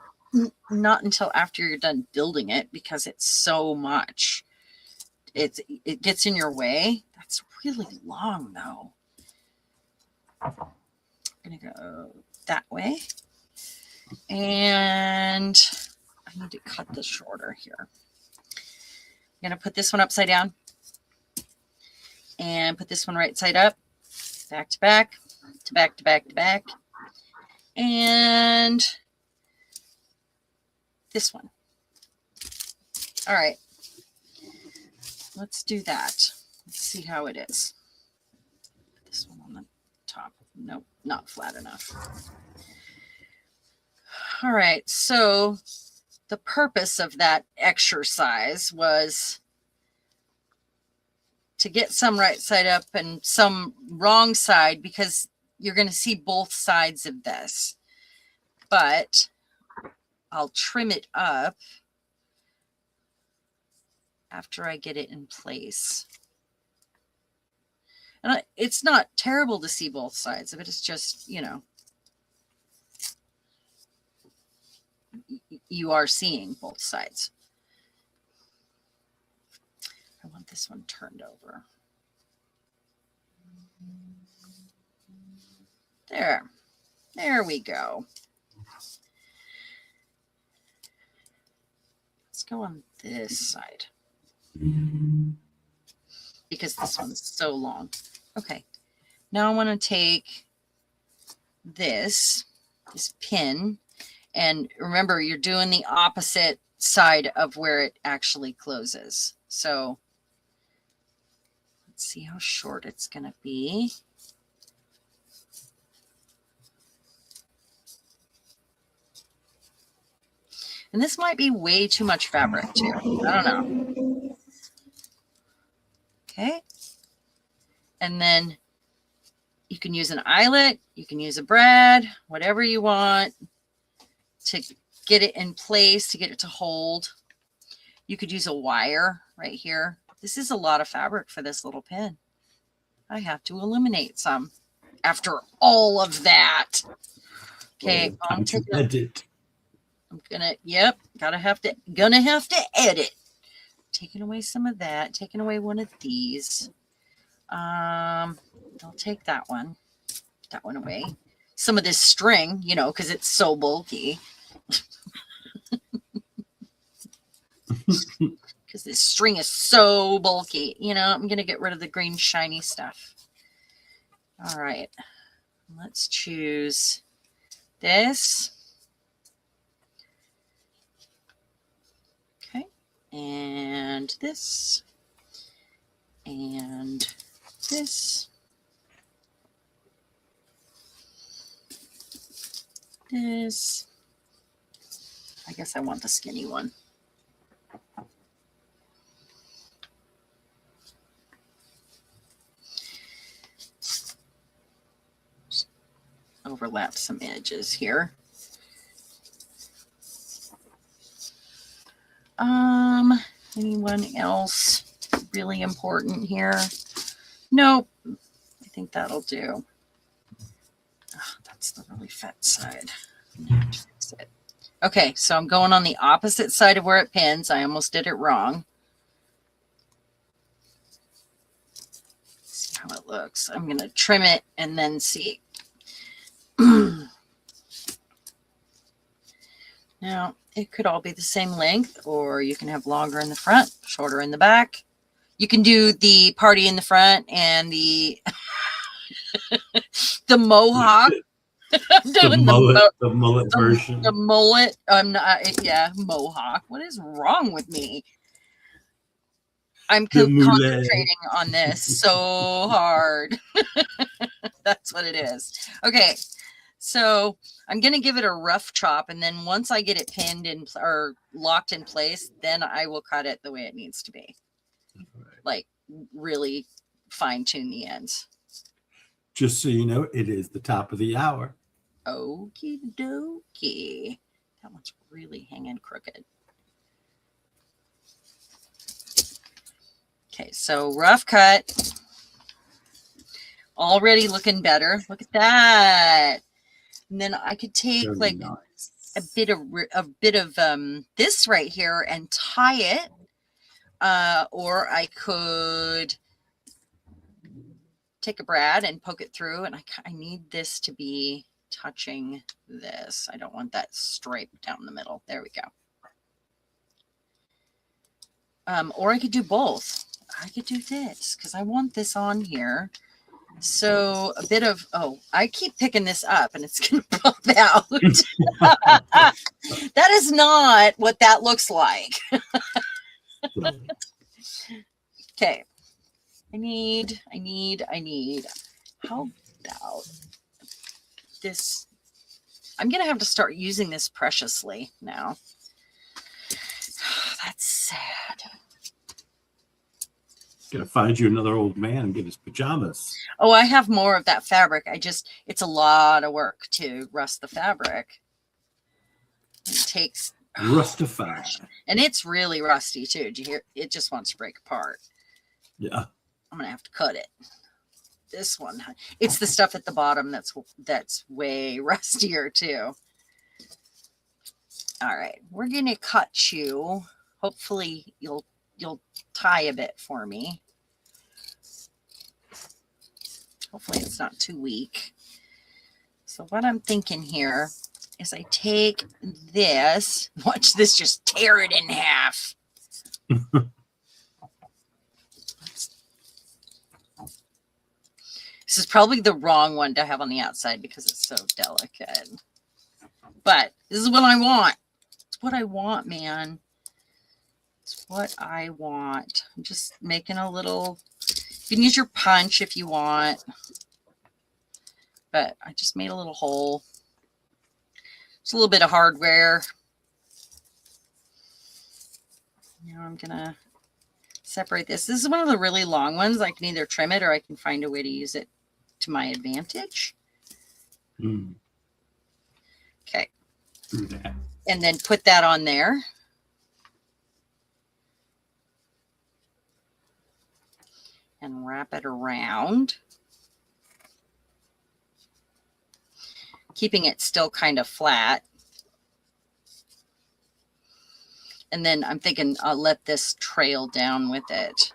not until after you're done building it because it's so much. It gets in your way. That's really long though. I'm going to go that way. And I need to cut this shorter here. I'm going to put this one upside down and put this one right side up, back to back, to back, to back, to back. And this one. All right. Let's do that. Let's see how it is. Put this one on the top. Nope, not flat enough. All right. So the purpose of that exercise was to get some right side up and some wrong side, because you're going to see both sides of this, but I'll trim it up after I get it in place. And it's not terrible to see both sides of it. It's just, you know, you are seeing both sides. I want this one turned over. There we go. Let's go on this side because this one's so long. Okay, now I want to take this pin, and remember, you're doing the opposite side of where it actually closes. So let's see how short it's going to be. And this might be way too much fabric too. I don't know. Okay. And then you can use an eyelet, you can use a brad, whatever you want to get it in place, to get it to hold. You could use a wire right here. This is a lot of fabric for this little pin. I have to eliminate some after all of that. Okay, time to edit. I'm gonna have to edit. Taking away some of that, taking away one of these. I'll take that one away. Some of this string, you know, because it's so bulky. Because this string is so bulky, you know. I'm gonna get rid of the green shiny stuff. All right, let's choose this. And this, and this, this. I guess I want the skinny one. Just overlap some edges here. Anyone else really important here? Nope. I think that'll do. Oh, that's the really fat side. Fix it. Okay, so I'm going on the opposite side of where it pins. I almost did it wrong. See how it looks. I'm going to trim it and then see. Now, it could all be the same length, or you can have longer in the front, shorter in the back. You can do the party in the front and the the mohawk. I'm doing the mullet version. The mullet. I'm not. Yeah, mohawk. What is wrong with me? I'm concentrating on this so hard. That's what it is. Okay, so I'm gonna give it a rough chop, and then once I get it pinned in or locked in place, then I will cut it the way it needs to be. Like really fine tune the ends. Just so you know, it is the top of the hour. Okie dokie. That one's really hanging crooked. Okay, so rough cut. Already looking better. Look at that. And then I could take Very like nice. a bit of this right here and tie it. Or I could take a brad and poke it through, and I need this to be touching this. I don't want that stripe down the middle. There we go. Or I could do both. I could do this because I want this on here. So a bit of, oh, I keep picking this up and it's going to pop out. That is not what that looks like. Okay. I need, how about this? I'm going to have to start using this preciously now. That's sad. Gotta find you another old man and get his pajamas. Oh, I have more of that fabric. It's a lot of work to rust the fabric. It takes Rustify. And it's really rusty too. Did you hear? It just wants to break apart. Yeah. I'm gonna have to cut it. This one, it's the stuff at the bottom that's way rustier too. All right, we're gonna cut you. Hopefully you'll tie a bit for me. Hopefully it's not too weak. So what I'm thinking here is I take this, watch this just tear it in half. This is probably the wrong one to have on the outside because it's so delicate. But this is what I want. It's what I want, man. It's what I want. I'm just making a little, you can use your punch if you want. But I just made a little hole. It's a little bit of hardware. Now I'm going to separate this. This is one of the really long ones. I can either trim it or I can find a way to use it to my advantage. Okay. Do that. And then put that on there. And wrap it around. Keeping it still kind of flat. And then I'm thinking I'll let this trail down with it.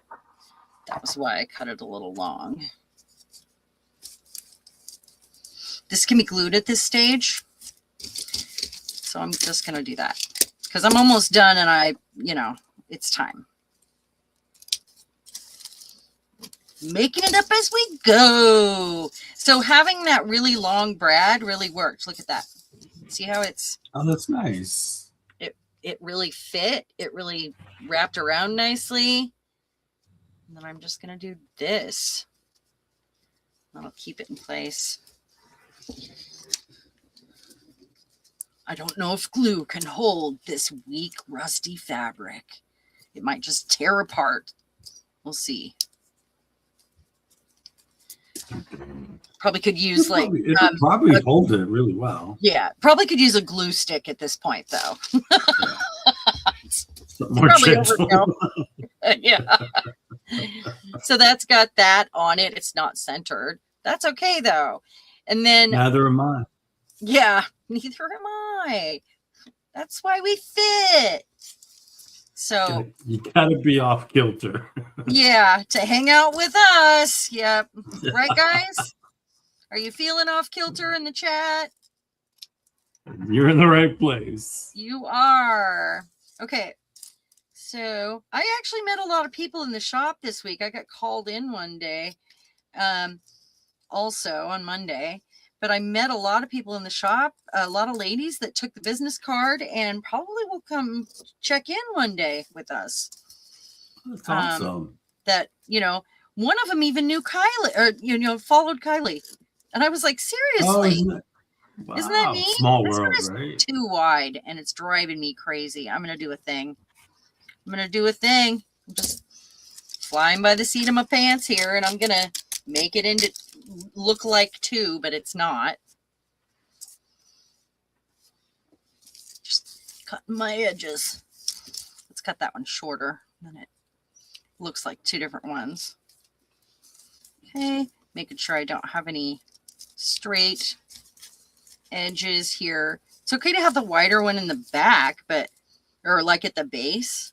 That was why I cut it a little long. This can be glued at this stage. So I'm just going to do that because I'm almost done and it's time. Making it up as we go. So having that really long brad really worked. Look at that. See how it's... Oh, that's nice. It really fit. It really wrapped around nicely. And then I'm just going to do this. That'll keep it in place. I don't know if glue can hold this weak, rusty fabric. It might just tear apart. We'll see. Probably could use probably hold it really well. Yeah, probably could use a glue stick at this point though. More Probably gentle. overkill. Yeah. So that's got that on it. It's not centered. That's okay though. And then Neither am I. yeah, neither am I. That's why we fit. So You gotta be off kilter. yeah, to hang out with us. Yep. Right, guys? Are you feeling off kilter in the chat? You're in the right place. You are. Okay. So I actually met a lot of people in the shop this week. I got called in one day, also on Monday, but I met a lot of people in the shop, a lot of ladies that took the business card and probably will come check in one day with us. That's awesome. That, one of them even knew Kylie or, followed Kylie. And I was like, seriously, Wow. Isn't that neat? Small This one world, is right? too wide and it's driving me crazy. I'm going to do a thing. I'm just flying by the seat of my pants here, and I'm going to make it into look like 2, but it's not. Just cutting my edges. Let's cut that one shorter. Then it looks like 2 different ones. Okay, making sure I don't have any straight edges here. It's okay to have the wider one in the back, or like at the base.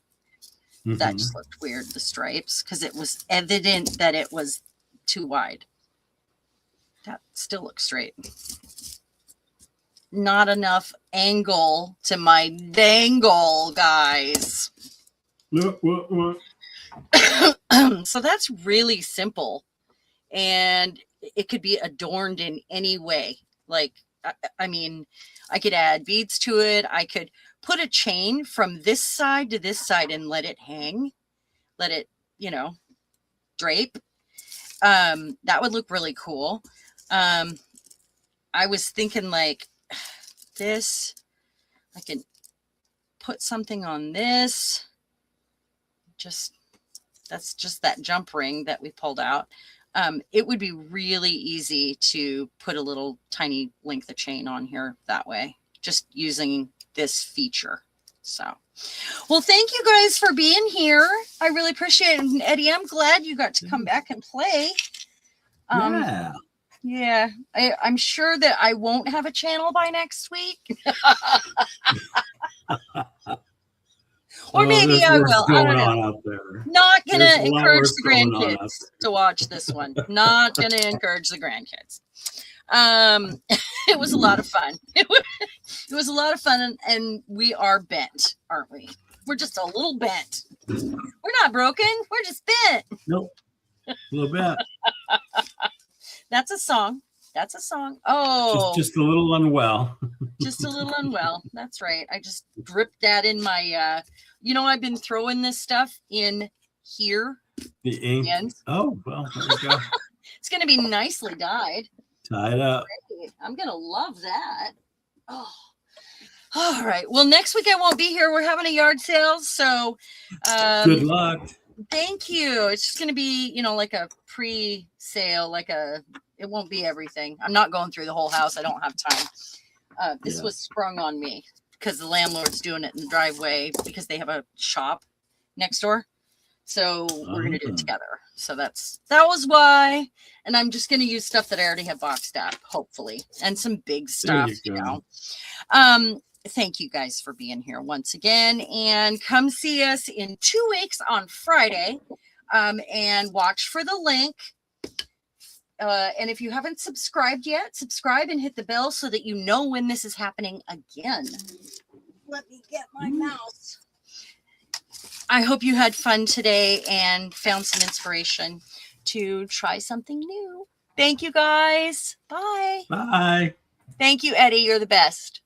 That just looked weird, the stripes, because it was evident that it was too wide. That still looks straight. Not enough angle to my dangle, guys. What? So that's really simple. And it could be adorned in any way. Like, I mean, I could add beads to it. I could put a chain from this side to this side and let it hang. Let it, drape. That would look really cool. I was thinking like this. I can put something on this. That's just that jump ring that we pulled out. It would be really easy to put a little tiny length of chain on here that way, just using this feature. So, well, thank you guys for being here. I really appreciate it. And Eddie, I'm glad you got to come back and play. Yeah. I'm sure that I won't have a channel by next week. Or maybe I will. I don't know. Not going to encourage the grandkids to watch this one. Not going to encourage the grandkids. It was a lot of fun. It was a lot of fun, and we are bent, aren't we? We're just a little bent. We're not broken. We're just bent. Nope. A little bit. That's a song. Oh, just a little unwell. Just a little unwell. That's right. I just dripped that in my, I've been throwing this stuff in here. The ink. Oh, well, there you go. It's going to be nicely dyed. Tied up. I'm going to love that. Oh, all right. Well, next week I won't be here. We're having a yard sale. So good luck. Thank you. It's just going to be, like a pre-sale, it won't be everything. I'm not going through the whole house. I don't have time. This was sprung on me because the landlord's doing it in the driveway because they have a shop next door. So we're going to do it together. So that was why. And I'm just going to use stuff that I already have boxed up, hopefully, and some big stuff, Thank you guys for being here once again, and come see us in 2 weeks on Friday, and watch for the link. And if you haven't subscribed yet, subscribe and hit the bell so that you know when this is happening again. Let me get my mouse. I hope you had fun today and found some inspiration to try something new. Thank you, guys. Bye. Bye. Thank you, Eddie. You're the best.